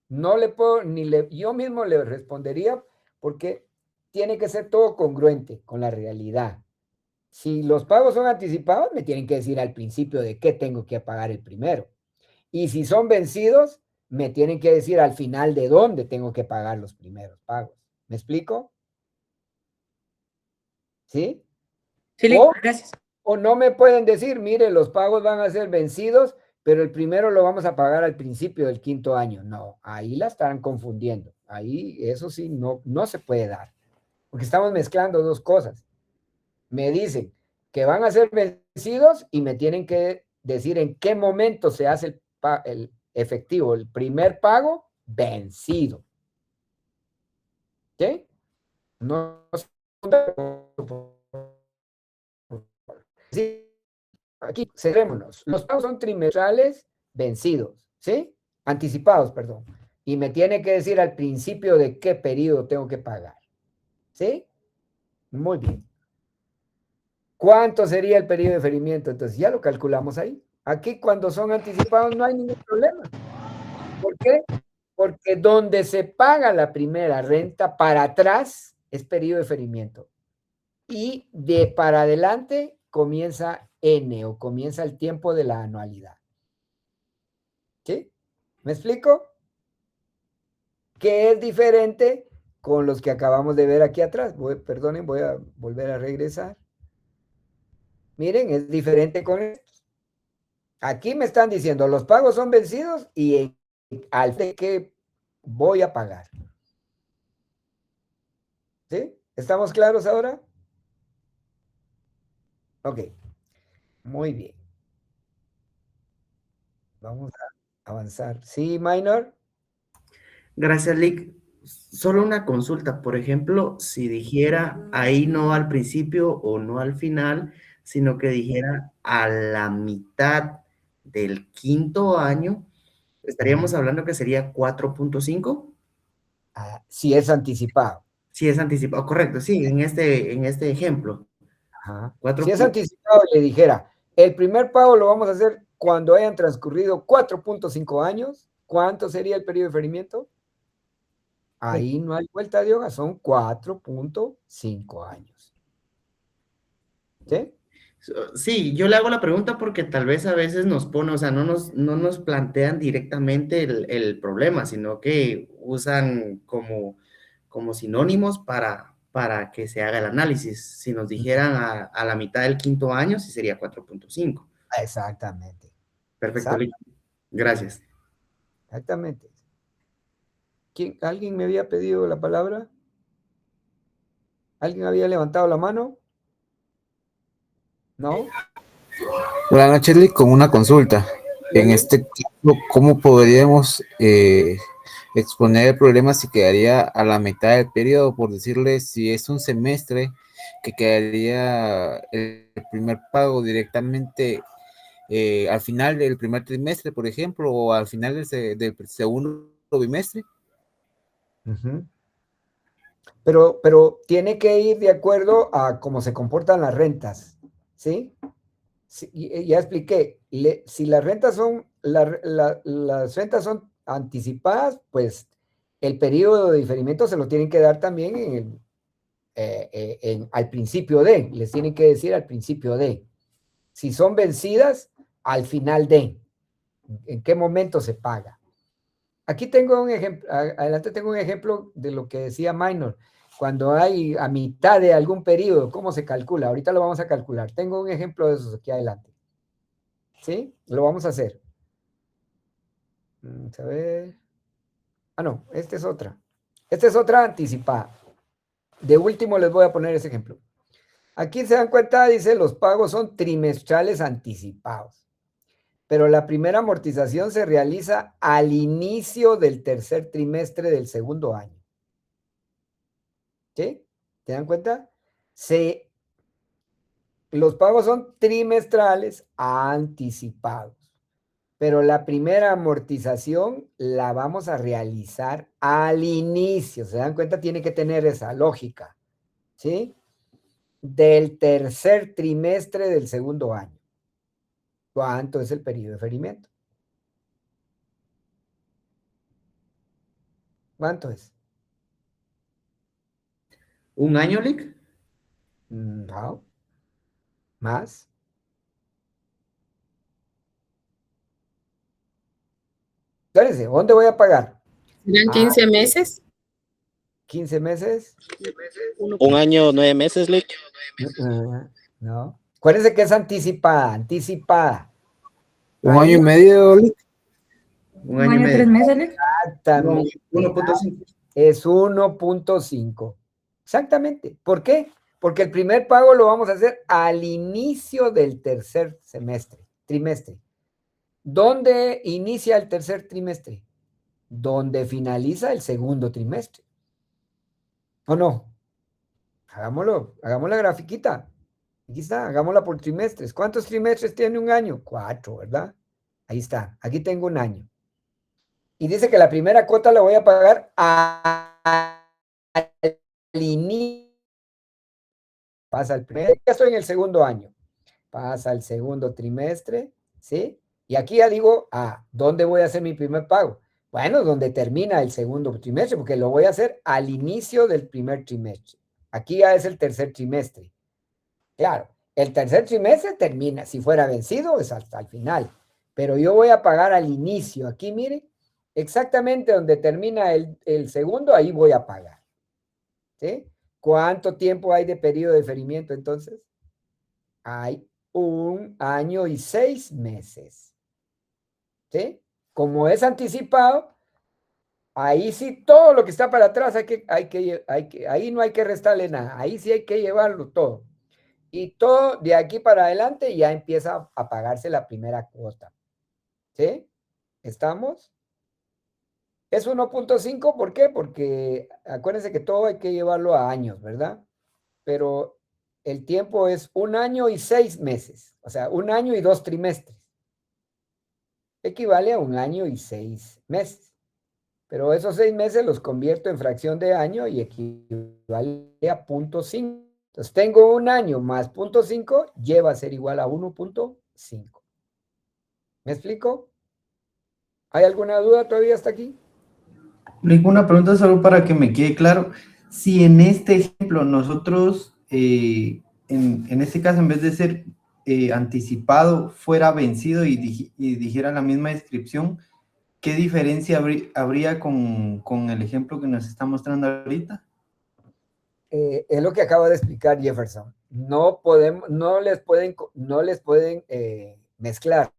No le puedo, yo mismo le respondería porque tiene que ser todo congruente con la realidad. Si los pagos son anticipados, me tienen que decir al principio de qué tengo que pagar el primero. Y si son vencidos, me tienen que decir al final de dónde tengo que pagar los primeros pagos. ¿Me explico? ¿Sí? Sí, gracias. O no me pueden decir, mire, los pagos van a ser vencidos, pero el primero lo vamos a pagar al principio del quinto año. No, ahí la están confundiendo. Ahí eso sí no se puede dar, porque estamos mezclando dos cosas. Me dicen que van a ser vencidos y me tienen que decir en qué momento se hace el efectivo, el primer pago vencido. ¿Sí? No. Sí, aquí, cerrémonos. Los pagos son trimestrales vencidos, ¿sí? Anticipados, perdón. Y me tiene que decir al principio de qué periodo tengo que pagar. ¿Sí? Muy bien. ¿Cuánto sería el periodo de ferimiento? Entonces ya lo calculamos ahí. Aquí cuando son anticipados no hay ningún problema. ¿Por qué? Porque donde se paga la primera renta para atrás es periodo de ferimiento. Y de para adelante comienza N o comienza el tiempo de la anualidad. ¿Sí? ¿Me explico? Que es diferente con los que acabamos de ver aquí atrás. Perdonen, voy a volver a regresar. Miren, es diferente con estos. Aquí me están diciendo, los pagos son vencidos y al de que voy a pagar. ¿Sí? ¿Estamos claros ahora? Ok. Muy bien. Vamos a avanzar. ¿Sí, Minor? Gracias, Lick. Solo una consulta. Por ejemplo, si dijera ahí no al principio o no al final, sino que dijera a la mitad del quinto año, estaríamos hablando que sería 4.5. Si es anticipado. Si es anticipado, correcto, sí, en este ejemplo. Ajá. 4. Si es anticipado, le dijera, el primer pago lo vamos a hacer cuando hayan transcurrido 4.5 años. ¿Cuánto sería el periodo de diferimiento? Ahí no hay vuelta de hoja, son 4.5 años. ¿Sí? Sí, yo le hago la pregunta porque tal vez a veces nos pone, o sea, no nos plantean directamente el problema, sino que usan como sinónimos para que se haga el análisis. Si nos dijeran a la mitad del quinto año, sí sería 4.5. Exactamente. Perfecto, Lick. Gracias. Exactamente. ¿Alguien me había pedido la palabra? ¿Alguien había levantado la mano? ¿No? Buenas noches, Lick, con una consulta. En este caso, ¿cómo podríamos exponer el problema si quedaría a la mitad del periodo? Por decirle, si es un semestre, que quedaría el primer pago directamente al final del primer trimestre, por ejemplo, o al final del segundo bimestre. Uh-huh. Pero tiene que ir de acuerdo a cómo se comportan las rentas, ¿sí? Ya expliqué, si las rentas son, las rentas son anticipadas, pues el periodo de diferimiento se lo tienen que dar también al principio de, les tienen que decir al principio de. Si son vencidas, al final de. ¿En qué momento se paga? Aquí tengo un ejemplo, adelante tengo un ejemplo de lo que decía Minor. Cuando hay a mitad de algún periodo, ¿cómo se calcula? Ahorita lo vamos a calcular. Tengo un ejemplo de esos aquí adelante. ¿Sí? Lo vamos a hacer. Vamos a ver. No, esta es otra. Esta es otra anticipada. De último les voy a poner ese ejemplo. Aquí se dan cuenta, dice, los pagos son trimestrales anticipados. Pero la primera amortización se realiza al inicio del tercer trimestre del segundo año. ¿Sí? ¿Se dan cuenta? Los pagos son trimestrales anticipados. Pero la primera amortización la vamos a realizar al inicio. ¿Se dan cuenta? Tiene que tener esa lógica. ¿Sí? Del tercer trimestre del segundo año. ¿Cuánto es el periodo de diferimiento? ¿Cuánto es? ¿Un año, Lick? No. ¿Más? Espérense, ¿dónde voy a pagar? ¿Serán 15 meses? 15 meses. Un año, 9 meses, Lick. No. Acuérdense que es anticipada, anticipada. ¿Un año y medio, Lick? Un año y medio. 3 meses, Lick. Exactamente. 1.5. Es 1.5. Exactamente. ¿Por qué? Porque el primer pago lo vamos a hacer al inicio del tercer trimestre. ¿Dónde inicia el tercer trimestre? Donde finaliza el segundo trimestre. ¿O no? Hagamos la grafiquita. Aquí está, hagámosla por trimestres. ¿Cuántos trimestres tiene un año? 4, ¿verdad? Ahí está, aquí tengo un año. Y dice que la primera cuota la voy a pagar al inicio. Pasa el primer, ya estoy en el segundo año. Pasa el segundo trimestre, ¿sí? Y aquí ya digo, ¿dónde voy a hacer mi primer pago? Bueno, donde termina el segundo trimestre, porque lo voy a hacer al inicio del primer trimestre. Aquí ya es el tercer trimestre. Claro, el tercer trimestre termina, si fuera vencido, es hasta el final. Pero yo voy a pagar al inicio. Aquí, mire, exactamente donde termina el segundo, ahí voy a pagar. ¿Sí? ¿Cuánto tiempo hay de periodo de diferimiento entonces? Hay 1 año y 6 meses. ¿Sí? Como es anticipado, ahí sí todo lo que está para atrás ahí no hay que restarle nada. Ahí sí hay que llevarlo todo. Y todo de aquí para adelante ya empieza a pagarse la primera cuota. ¿Sí? ¿Estamos? Es 1.5, ¿por qué? Porque acuérdense que todo hay que llevarlo a años, ¿verdad? Pero el tiempo es 1 año y 6 meses, o sea, 1 año y 2 trimestres. equivale a 1 año y 6 meses. Pero esos 6 meses los convierto en fracción de año y equivale a 0.5. Entonces tengo 1 año más 0.5, lleva a ser igual a 1.5. ¿Me explico? ¿Hay alguna duda todavía hasta aquí? Una pregunta solo para que me quede claro. Si en este ejemplo nosotros, en este caso, en vez de ser anticipado, fuera vencido y dijera la misma descripción, ¿qué diferencia habría con el ejemplo que nos está mostrando ahorita? Es lo que acaba de explicar Jefferson. No les pueden mezclar.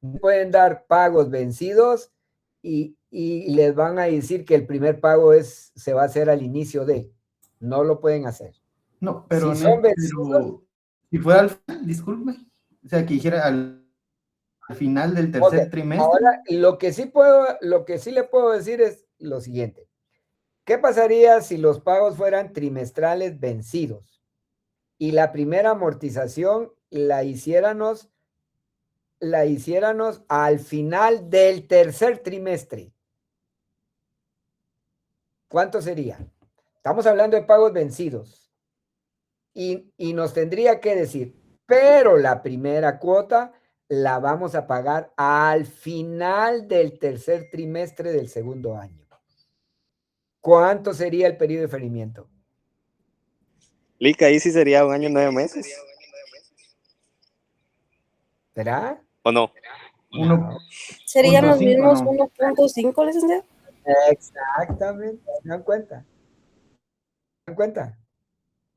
No pueden dar pagos vencidos y les van a decir que el primer pago se va a hacer al inicio de. No lo pueden hacer. No, pero, si son vencidos, pero si fuera al final, disculpe, o sea, que dijera al final del tercer trimestre. Ahora, lo que sí le puedo decir es lo siguiente. ¿Qué pasaría si los pagos fueran trimestrales vencidos y la primera amortización la hiciéramos al final del tercer trimestre? ¿Cuánto sería? Estamos hablando de pagos vencidos. Y nos tendría que decir, pero la primera cuota la vamos a pagar al final del tercer trimestre del segundo año. ¿Cuánto sería el periodo de diferimiento? Lick, ahí sí sería 1 año y 9 meses. ¿Será? ¿O no? Serían los 1.5, mismos ¿no? 1.5, licenciado. Exactamente. ¿Se dan cuenta? ¿Se dan cuenta?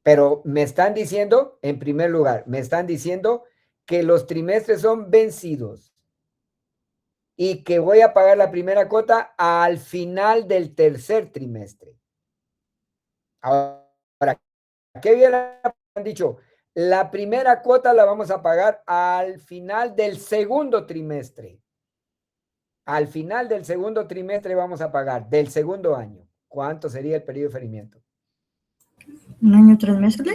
Pero me están diciendo, en primer lugar, me están diciendo que los trimestres son vencidos y que voy a pagar la primera cuota al final del tercer trimestre. Ahora, ¿qué hubieran dicho? La primera cuota la vamos a pagar al final del segundo trimestre. Al final del segundo trimestre vamos a pagar del segundo año. ¿Cuánto sería el periodo de diferimiento? 1 año, 3 meses.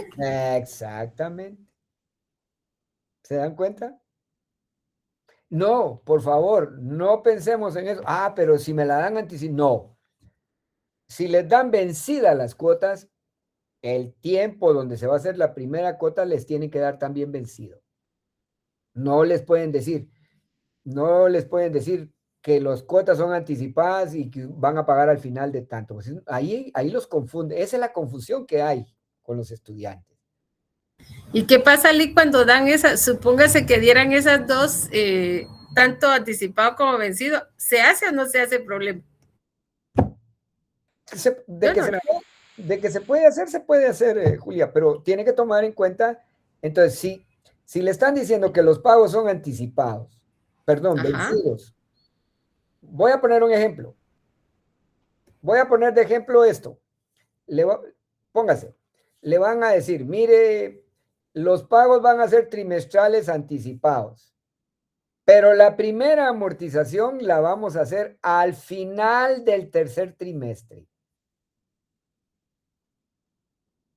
Exactamente. ¿Se dan cuenta? No, por favor, no pensemos en eso. Ah, pero si me la dan anticipada. No. Si les dan vencidas las cuotas, el tiempo donde se va a hacer la primera cuota les tiene que dar también vencido. No les pueden decir que las cuotas son anticipadas y que van a pagar al final de tanto. Pues ahí los confunde. Esa es la confusión que hay con los estudiantes. ¿Y qué pasa, Lick, cuando dan esas, supóngase que dieran esas dos, tanto anticipado como vencido? ¿Se hace o no se hace problema? De que se puede hacer, Julia, pero tiene que tomar en cuenta, entonces, si le están diciendo que los pagos son anticipados, vencidos, voy a poner un ejemplo. Voy a poner de ejemplo esto. Póngase, le van a decir, mire, los pagos van a ser trimestrales anticipados, pero la primera amortización la vamos a hacer al final del tercer trimestre.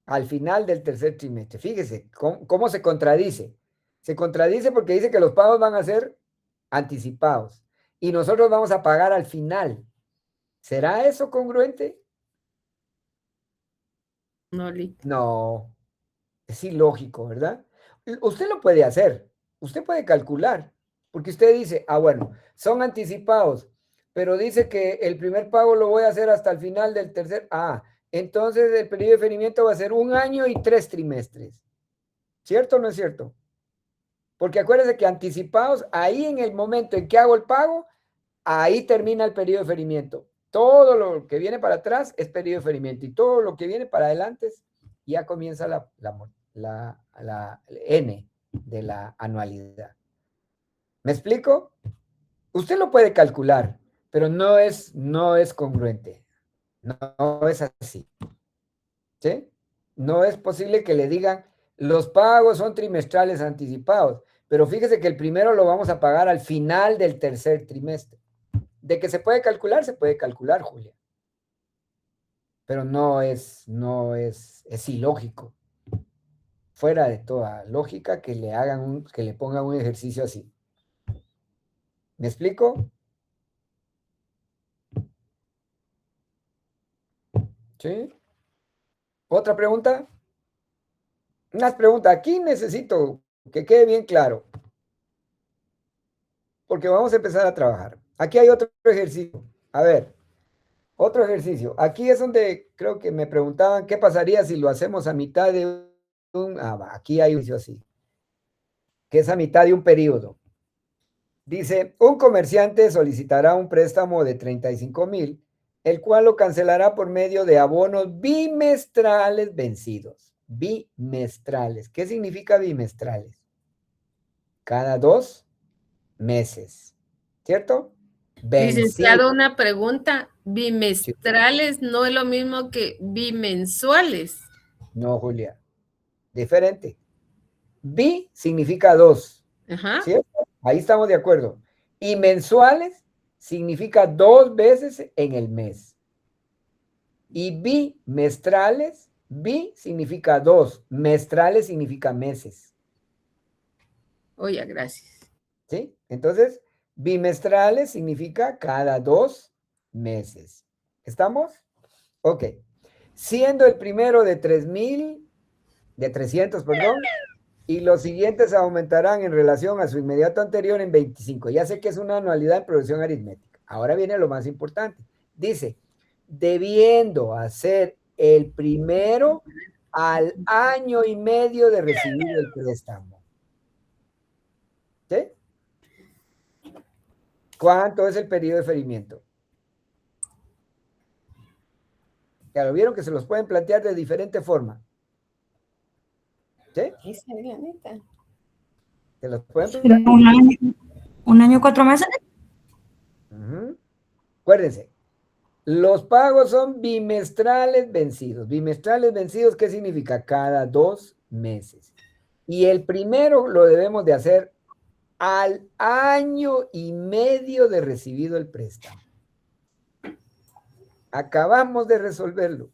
Al final del tercer trimestre. Fíjese cómo se contradice. Se contradice porque dice que los pagos van a ser anticipados y nosotros vamos a pagar al final. ¿Será eso congruente? No, Lick. No, es ilógico, ¿verdad? Usted lo puede hacer, usted puede calcular, porque usted dice, bueno, son anticipados, pero dice que el primer pago lo voy a hacer hasta el final del tercer, entonces el periodo de diferimiento va a ser 1 año y 3 trimestres. ¿Cierto o no es cierto? Porque acuérdense que anticipados, ahí en el momento en que hago el pago, ahí termina el periodo de diferimiento. Todo lo que viene para atrás es periodo de diferimiento y todo lo que viene para adelante ya comienza la N de la anualidad. ¿Me explico? Usted lo puede calcular, pero no es congruente. No es así. ¿Sí? No es posible que le digan, los pagos son trimestrales anticipados, pero fíjese que el primero lo vamos a pagar al final del tercer trimestre. De que se puede calcular, Julia. Pero es ilógico. Fuera de toda lógica que le pongan un ejercicio así. ¿Me explico? ¿Sí? ¿Otra pregunta? Unas preguntas. Aquí necesito que quede bien claro. Porque vamos a empezar a trabajar. Aquí hay otro ejercicio. A ver, otro ejercicio. Aquí es donde creo que me preguntaban qué pasaría si lo hacemos a mitad de un... aquí hay un ejercicio así. Que es a mitad de un periodo. Dice, un comerciante solicitará un préstamo de 35,000, el cual lo cancelará por medio de abonos bimestrales vencidos. Bimestrales. ¿Qué significa bimestrales? Cada 2 meses. ¿Cierto? Vencido. Licenciado, una pregunta. ¿Bimestrales no es lo mismo que bimensuales? No, Julia. Diferente. Bi significa 2. Ajá. ¿Cierto? Ahí estamos de acuerdo. Y mensuales significa 2 veces en el mes. Y bimestrales, bi significa 2, mestrales significa meses. Oye, gracias. ¿Sí? Entonces, bimestrales significa cada 2 meses. ¿Estamos? Ok. Siendo el primero de 300, perdón, y los siguientes aumentarán en relación a su inmediato anterior en 25. Ya sé que es una anualidad en progresión aritmética. Ahora viene lo más importante. Dice, debiendo hacer el primero al año y medio de recibir el préstamo. ¿Sí? ¿Cuánto es el periodo de diferimiento? Ya lo vieron que se los pueden plantear de diferente forma. ¿Sí? Se los pueden plantear. ¿Un año, 4 meses? Acuérdense, los pagos son bimestrales vencidos. Bimestrales vencidos, ¿qué significa? Cada 2 meses. Y el primero lo debemos de hacer al año y medio de recibido el préstamo. Acabamos de resolverlo.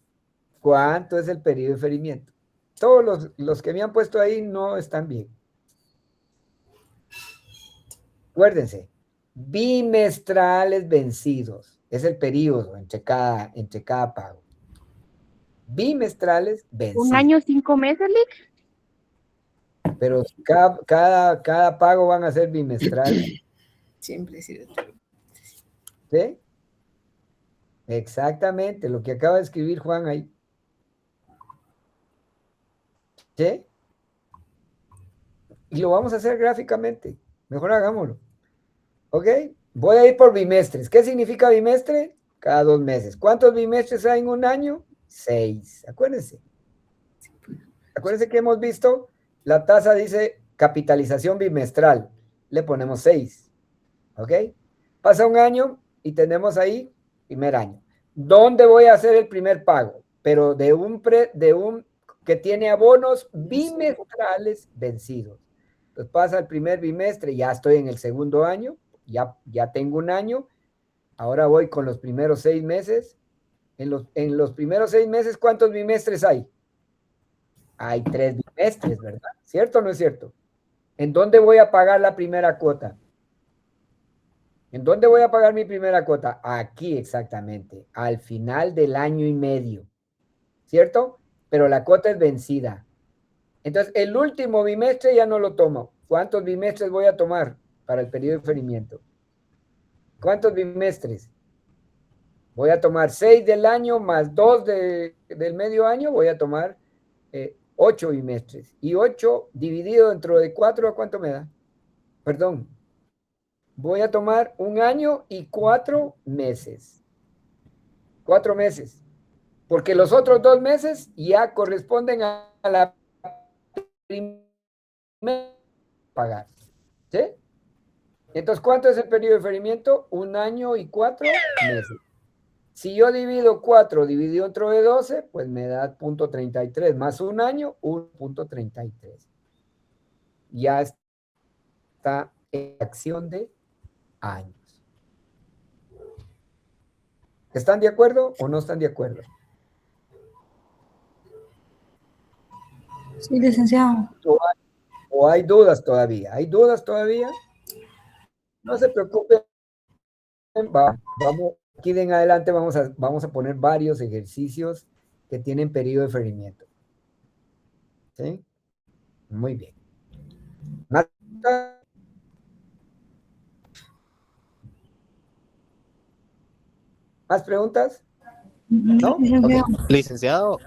¿Cuánto es el periodo de diferimiento? Todos los que me han puesto ahí no están bien. Acuérdense, bimestrales vencidos. Es el periodo entre cada pago. Bimestrales vencidos. ¿Un año, 5 meses, Lick? Pero cada pago van a ser bimestrales. Siempre he sido. ¿Sí? Exactamente, lo que acaba de escribir Juan ahí. ¿Sí? Y lo vamos a hacer gráficamente. Mejor hagámoslo. ¿Ok? Voy a ir por bimestres. ¿Qué significa bimestre? Cada 2 meses. ¿Cuántos bimestres hay en un año? 6. Acuérdense. Acuérdense que hemos visto, la tasa dice capitalización bimestral. Le ponemos 6. ¿Ok? Pasa un año y tenemos ahí primer año. ¿Dónde voy a hacer el primer pago? Pero de un que tiene abonos bimestrales vencidos. Entonces pasa el primer bimestre, ya estoy en el segundo año, ya tengo un año, ahora voy con los primeros 6 meses. En los primeros 6 meses, ¿cuántos bimestres hay? Hay 3 bimestres, ¿verdad? ¿Cierto o no es cierto? ¿En dónde voy a pagar la primera cuota? ¿En dónde voy a pagar mi primera cuota? Aquí exactamente, al final del año y medio, ¿cierto? Pero la cuota es vencida. Entonces, el último bimestre ya no lo tomo. ¿Cuántos bimestres voy a tomar para el periodo de diferimiento? ¿Cuántos bimestres? Voy a tomar 6 del año más 2 del medio año, voy a tomar 8 bimestres. Y 8 dividido dentro de 4, ¿a cuánto me da? Perdón. Voy a tomar un año y 4 meses. 4 meses. Porque los otros 2 meses ya corresponden a la primera pagar. ¿Sí? Entonces, ¿cuánto es el periodo de diferimiento? 1 año y 4 meses. Si yo divido 4 dividido entre 12, pues me da 0.33 más un año, 1.33. Ya está en acción de años. ¿Están de acuerdo o no están de acuerdo? Sí, licenciado. ¿O hay dudas todavía? ¿Hay dudas todavía? No se preocupen. Vamos, aquí de en adelante vamos a poner varios ejercicios que tienen periodo de ferimiento. ¿Sí? Muy bien. ¿Más preguntas? ¿No? Okay. Licenciado,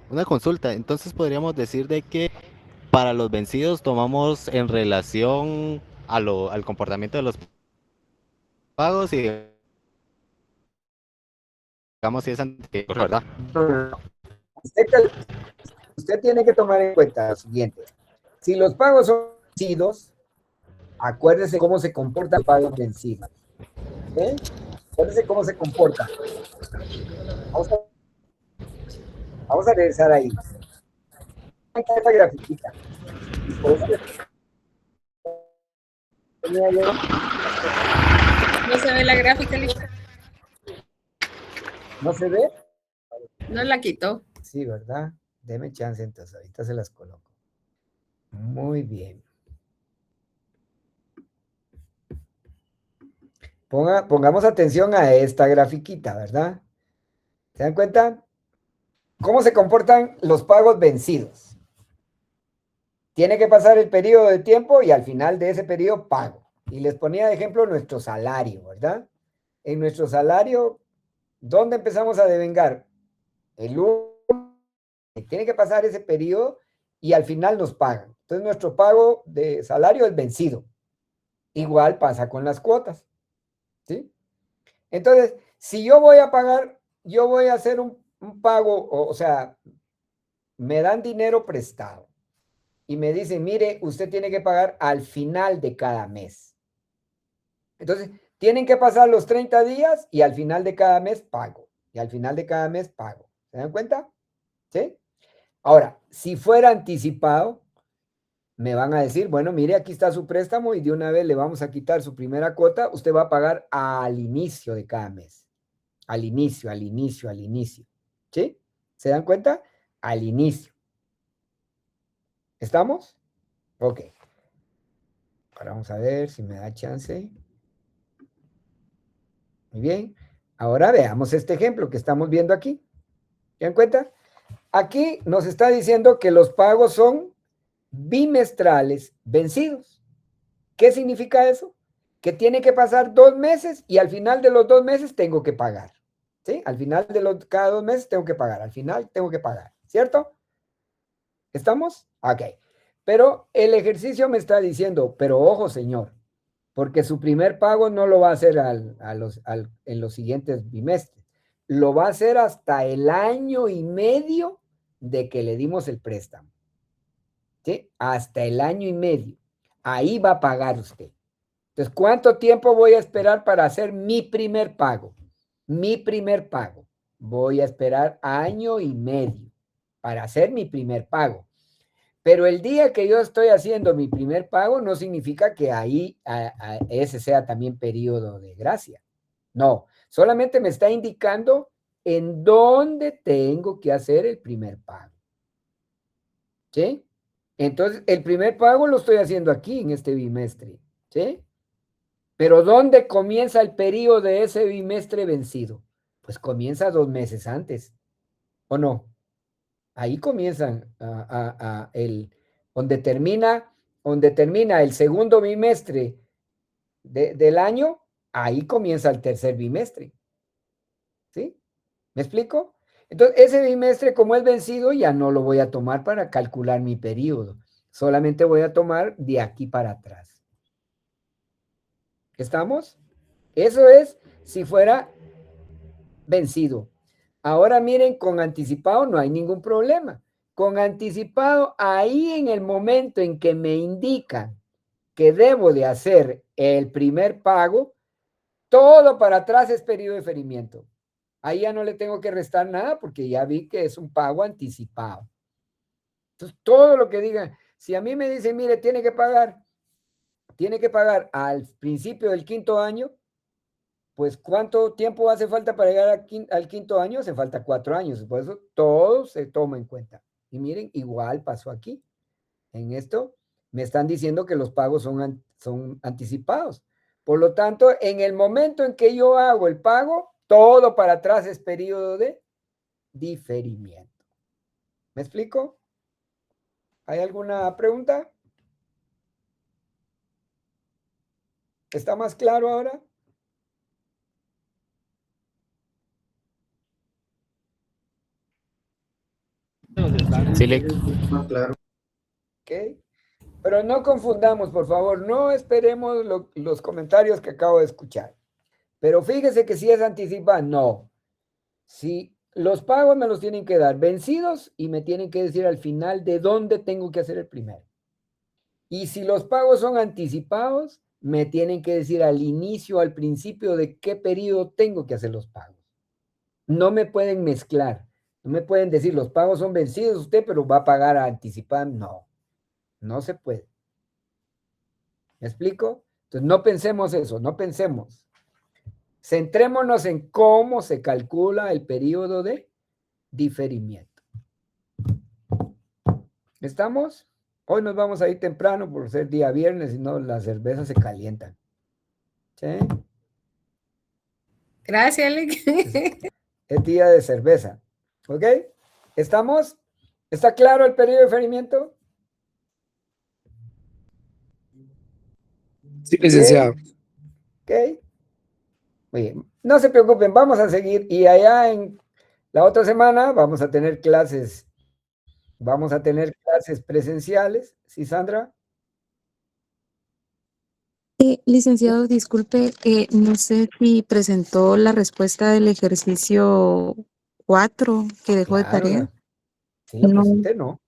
una consulta. Entonces podríamos decir de que para los vencidos tomamos en relación al comportamiento de los pagos y digamos si es anterior, ¿verdad? Usted tiene que tomar en cuenta lo siguiente. Si los pagos son vencidos, acuérdese cómo se comporta el pago vencido. ¿Eh? Acuérdese cómo se comporta. Vamos a regresar ahí. Esta grafiquita. No se ve la gráfica, Lick. ¿No se ve? No la quitó. Sí, ¿verdad? Deme chance entonces, ahorita se las coloco. Muy bien. Pongamos atención a esta grafiquita, ¿verdad? ¿Se dan cuenta? ¿Cómo se comportan los pagos vencidos? Tiene que pasar el periodo de tiempo y al final de ese periodo pago. Y les ponía de ejemplo nuestro salario, ¿verdad? En nuestro salario, ¿dónde empezamos a devengar? El 1, tiene que pasar ese periodo y al final nos pagan. Entonces nuestro pago de salario es vencido. Igual pasa con las cuotas. ¿Sí? Entonces, si yo voy a pagar, yo voy a hacer un pago, o sea, me dan dinero prestado y me dicen, mire, usted tiene que pagar al final de cada mes. Entonces, tienen que pasar los 30 días y al final de cada mes pago. Y al final de cada mes pago. ¿Se dan cuenta? ¿Sí? Ahora, si fuera anticipado, me van a decir, bueno, mire, aquí está su préstamo y de una vez le vamos a quitar su primera cuota, usted va a pagar al inicio de cada mes. Al inicio. ¿Sí? ¿Se dan cuenta? Al inicio. ¿Estamos? Ok. Ahora vamos a ver si me da chance. Muy bien. Ahora veamos este ejemplo que estamos viendo aquí. ¿Se dan cuenta? Aquí nos está diciendo que los pagos son bimestrales vencidos. ¿Qué significa eso? Que tiene que pasar 2 meses y al final de los 2 meses tengo que pagar. ¿Sí? Al final de cada 2 meses tengo que pagar. Al final tengo que pagar. ¿Cierto? ¿Estamos? Ok. Pero el ejercicio me está diciendo, pero ojo, señor, porque su primer pago no lo va a hacer en los siguientes bimestres. Lo va a hacer hasta el 1.5 años de que le dimos el préstamo. ¿Sí? Hasta el 1.5 años. Ahí va a pagar usted. Entonces, ¿cuánto tiempo voy a esperar para hacer mi primer pago? Mi primer pago. Voy a esperar 1.5 años para hacer mi primer pago. Pero el día que yo estoy haciendo mi primer pago no significa que ahí ese sea también periodo de gracia. No, solamente me está indicando en dónde tengo que hacer el primer pago. ¿Sí? Entonces, el primer pago lo estoy haciendo aquí en este bimestre. ¿Sí? Pero ¿dónde comienza el periodo de ese bimestre vencido? Pues comienza 2 meses antes. ¿O no? Ahí comienzan donde termina el segundo bimestre del año, ahí comienza el tercer bimestre. ¿Sí? ¿Me explico? Entonces, ese bimestre, como es vencido, ya no lo voy a tomar para calcular mi periodo. Solamente voy a tomar de aquí para atrás. ¿Estamos? Eso es si fuera vencido. Ahora miren, con anticipado no hay ningún problema. Con anticipado, ahí en el momento en que me indican que debo de hacer el primer pago, todo para atrás es periodo de ferimiento. Ahí ya no le tengo que restar nada porque ya vi que es un pago anticipado. Entonces, todo lo que digan, si a mí me dicen, mire, tiene que pagar al principio del 5.º año, pues ¿cuánto tiempo hace falta para llegar al 5.º año? Hace falta 4 años, por eso todo se toma en cuenta. Y miren, igual pasó aquí. En esto me están diciendo que los pagos son anticipados. Por lo tanto, en el momento en que yo hago el pago, todo para atrás es periodo de diferimiento. ¿Me explico? ¿Hay alguna pregunta? ¿Está más claro ahora? Sí, Lick. Claro. ¿Ok? Pero no confundamos, por favor, no esperemos los comentarios que acabo de escuchar. Pero fíjese que si es anticipada, no. Si los pagos me los tienen que dar vencidos y me tienen que decir al final de dónde tengo que hacer el primero. Y si los pagos son anticipados, me tienen que decir al inicio, al principio de qué periodo tengo que hacer los pagos. No me pueden mezclar. No me pueden decir los pagos son vencidos usted, pero va a pagar anticipado. No, no se puede. ¿Me explico? Entonces no pensemos eso, no pensemos. Centrémonos en cómo se calcula el periodo de diferimiento. ¿Estamos? Hoy nos vamos a ir temprano por ser día viernes, y no las cervezas se calientan. ¿Sí? Gracias, Lick. Es día de cerveza. ¿Ok? ¿Estamos? ¿Está claro el periodo de diferimiento? Sí, licenciado. ¿Ok? Muy bien. No se preocupen, vamos a seguir. Y allá en la otra semana vamos a tener clases. Vamos a tener clases presenciales. ¿Sí, Sandra? Licenciado, disculpe, no sé si presentó la respuesta del ejercicio 4 que dejó de Claro, tarea. sí la No, presenté, ¿no?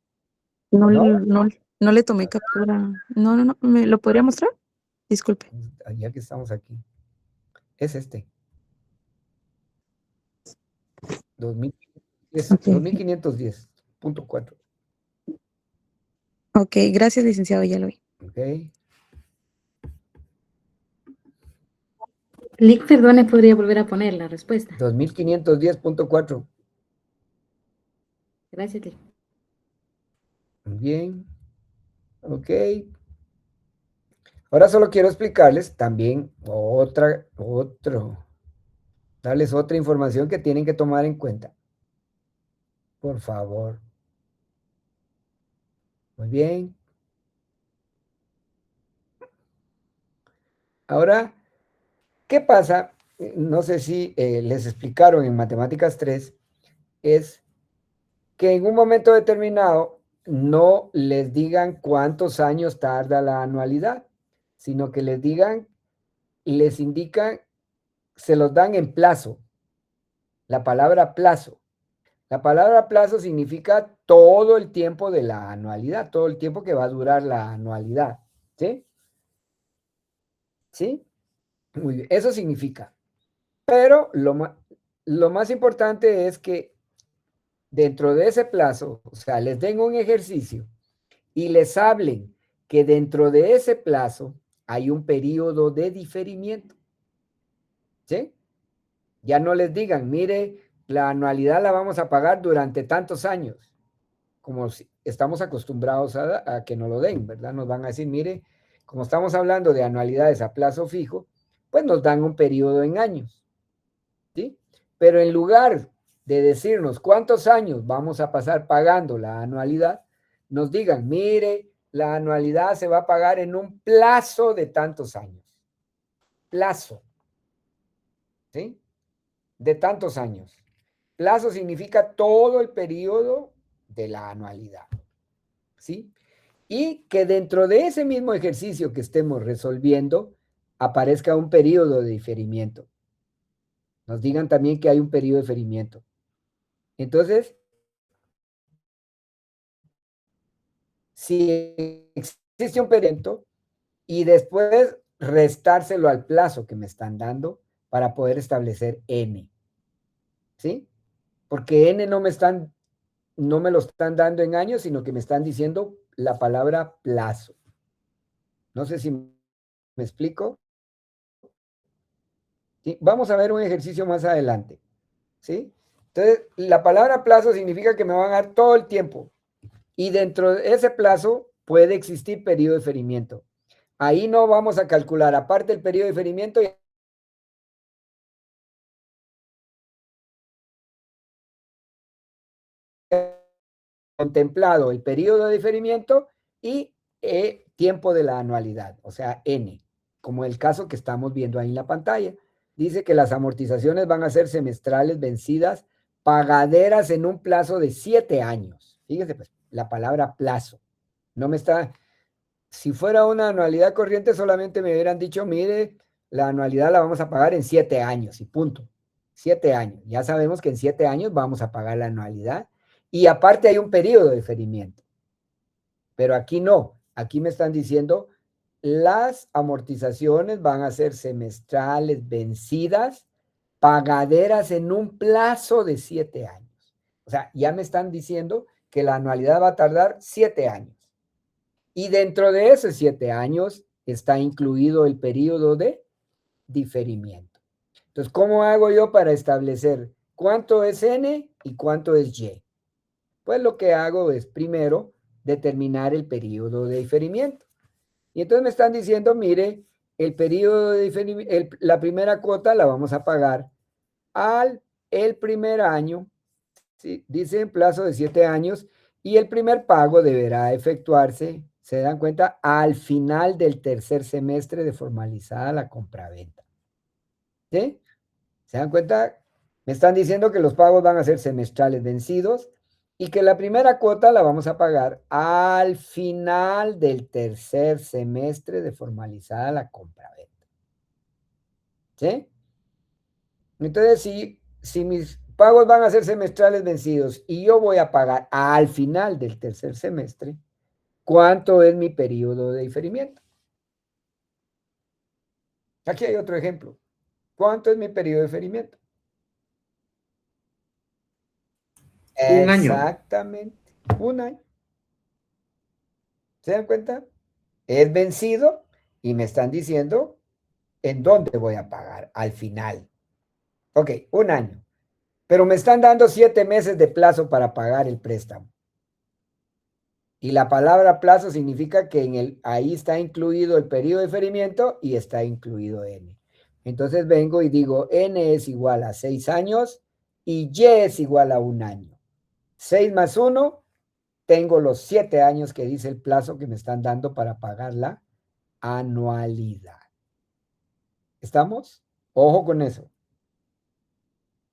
no, ¿No? no le tomé captura. No, ¿me lo podría mostrar? Disculpe. Ya que estamos aquí. Es este. 2510.4. Ok, gracias, licenciado, ya lo vi. Ok. Lick, perdone, podría volver a poner la respuesta. 2510.4. Gracias, Lick. Muy bien. Ok. Ahora solo quiero explicarles también darles otra información que tienen que tomar en cuenta. Por favor. Muy bien. Ahora, ¿qué pasa? No sé si les explicaron en Matemáticas 3, es que en un momento determinado no les digan cuántos años tarda la anualidad, sino que les digan, les indican, se los dan en plazo. La palabra plazo. La palabra plazo significa todo el tiempo de la anualidad, todo el tiempo que va a durar la anualidad. ¿Sí? ¿Sí? Muy bien, eso significa. Pero lo más importante es que dentro de ese plazo, o sea, les den un ejercicio y les hablen que dentro de ese plazo hay un periodo de diferimiento. ¿Sí? Ya no les digan, mire, la anualidad la vamos a pagar durante tantos años, como si estamos acostumbrados a que nos lo den, ¿verdad? Nos van a decir, mire, como estamos hablando de anualidades a plazo fijo, pues nos dan un periodo en años. ¿Sí? Pero en lugar de decirnos cuántos años vamos a pasar pagando la anualidad, nos digan, mire, la anualidad se va a pagar en un plazo de tantos años. Plazo. ¿Sí? De tantos años. Plazo significa todo el periodo de la anualidad. ¿Sí? Y que dentro de ese mismo ejercicio que estemos resolviendo aparezca un periodo de diferimiento. Nos digan también que hay un periodo de diferimiento. Entonces, si existe un periodo y después restárselo al plazo que me están dando para poder establecer n. ¿Sí? Porque n no me lo están dando en años, sino que me están diciendo la palabra plazo. No sé si me explico. ¿Sí? Vamos a ver un ejercicio más adelante. ¿Sí? Entonces, la palabra plazo significa que me van a dar todo el tiempo. Y dentro de ese plazo puede existir periodo de diferimiento. Ahí no vamos a calcular, aparte el periodo de diferimiento, contemplado el periodo de diferimiento y tiempo de la anualidad, o sea, N, como el caso que estamos viendo ahí en la pantalla. Dice que las amortizaciones van a ser semestrales vencidas, pagaderas en un plazo de 7 años. Fíjese, pues, la palabra plazo. No me está... Si fuera una anualidad corriente, solamente me hubieran dicho, mire, la anualidad la vamos a pagar en 7 años y punto. 7 años. Ya sabemos que en 7 años vamos a pagar la anualidad y aparte hay un periodo de diferimiento. Pero aquí no. Aquí me están diciendo, las amortizaciones van a ser semestrales vencidas, pagaderas en un plazo de 7 años. O sea, ya me están diciendo que la anualidad va a tardar 7 años. Y dentro de esos 7 años está incluido el periodo de diferimiento. Entonces, ¿cómo hago yo para establecer cuánto es N y cuánto es Y? Pues lo que hago es primero determinar el periodo de diferimiento. Y entonces me están diciendo, mire, el periodo de diferimiento, la primera cuota la vamos a pagar el primer año, ¿sí? Dice en plazo de 7 años, y el primer pago deberá efectuarse, se dan cuenta, al final del tercer semestre de formalizada la compraventa. ¿Sí? ¿Se dan cuenta? Me están diciendo que los pagos van a ser semestrales vencidos y que la primera cuota la vamos a pagar al final del tercer semestre de formalizada la compraventa. ¿Sí? Entonces, si mis pagos van a ser semestrales vencidos y yo voy a pagar al final del tercer semestre, ¿cuánto es mi periodo de diferimiento? Aquí hay otro ejemplo. ¿Cuánto es mi periodo de diferimiento? Un año. Exactamente, un año. ¿Se dan cuenta? Es vencido y me están diciendo en dónde voy a pagar al final. Ok, un año. Pero me están dando 7 meses de plazo para pagar el préstamo. Y la palabra plazo significa que ahí está incluido el periodo de diferimiento y está incluido N. Entonces vengo y digo, N es igual a 6 años y Y es igual a un año. 6 más 1, tengo los 7 años que dice el plazo que me están dando para pagar la anualidad. ¿Estamos? Ojo con eso.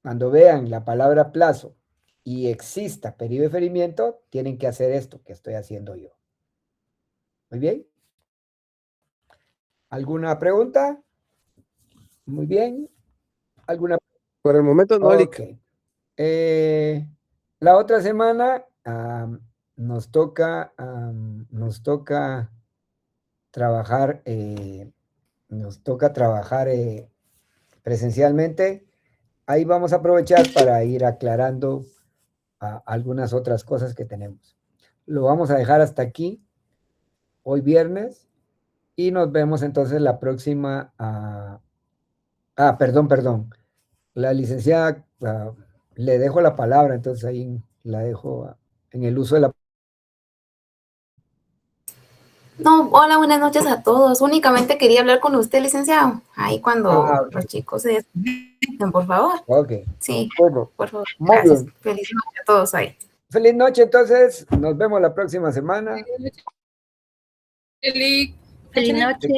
Cuando vean la palabra plazo y exista periodo de diferimiento, tienen que hacer esto que estoy haciendo yo. ¿Muy bien? ¿Alguna pregunta? Muy bien. ¿Alguna? Por el momento no, Lick. Ok. La otra semana nos toca trabajar, presencialmente. Ahí vamos a aprovechar para ir aclarando algunas otras cosas que tenemos. Lo vamos a dejar hasta aquí, hoy viernes, y nos vemos entonces la próxima. Perdón. La licenciada, le dejo la palabra, entonces ahí la dejo en el uso de la... No, hola, buenas noches a todos. Únicamente quería hablar con usted, licenciado. Ahí cuando ok. los chicos se desconecten, por favor. Ok. Sí, Bueno, por favor. muy Gracias. bien. Feliz noche a todos ahí. Feliz noche, entonces. Nos vemos la próxima semana. Feliz Feliz noche.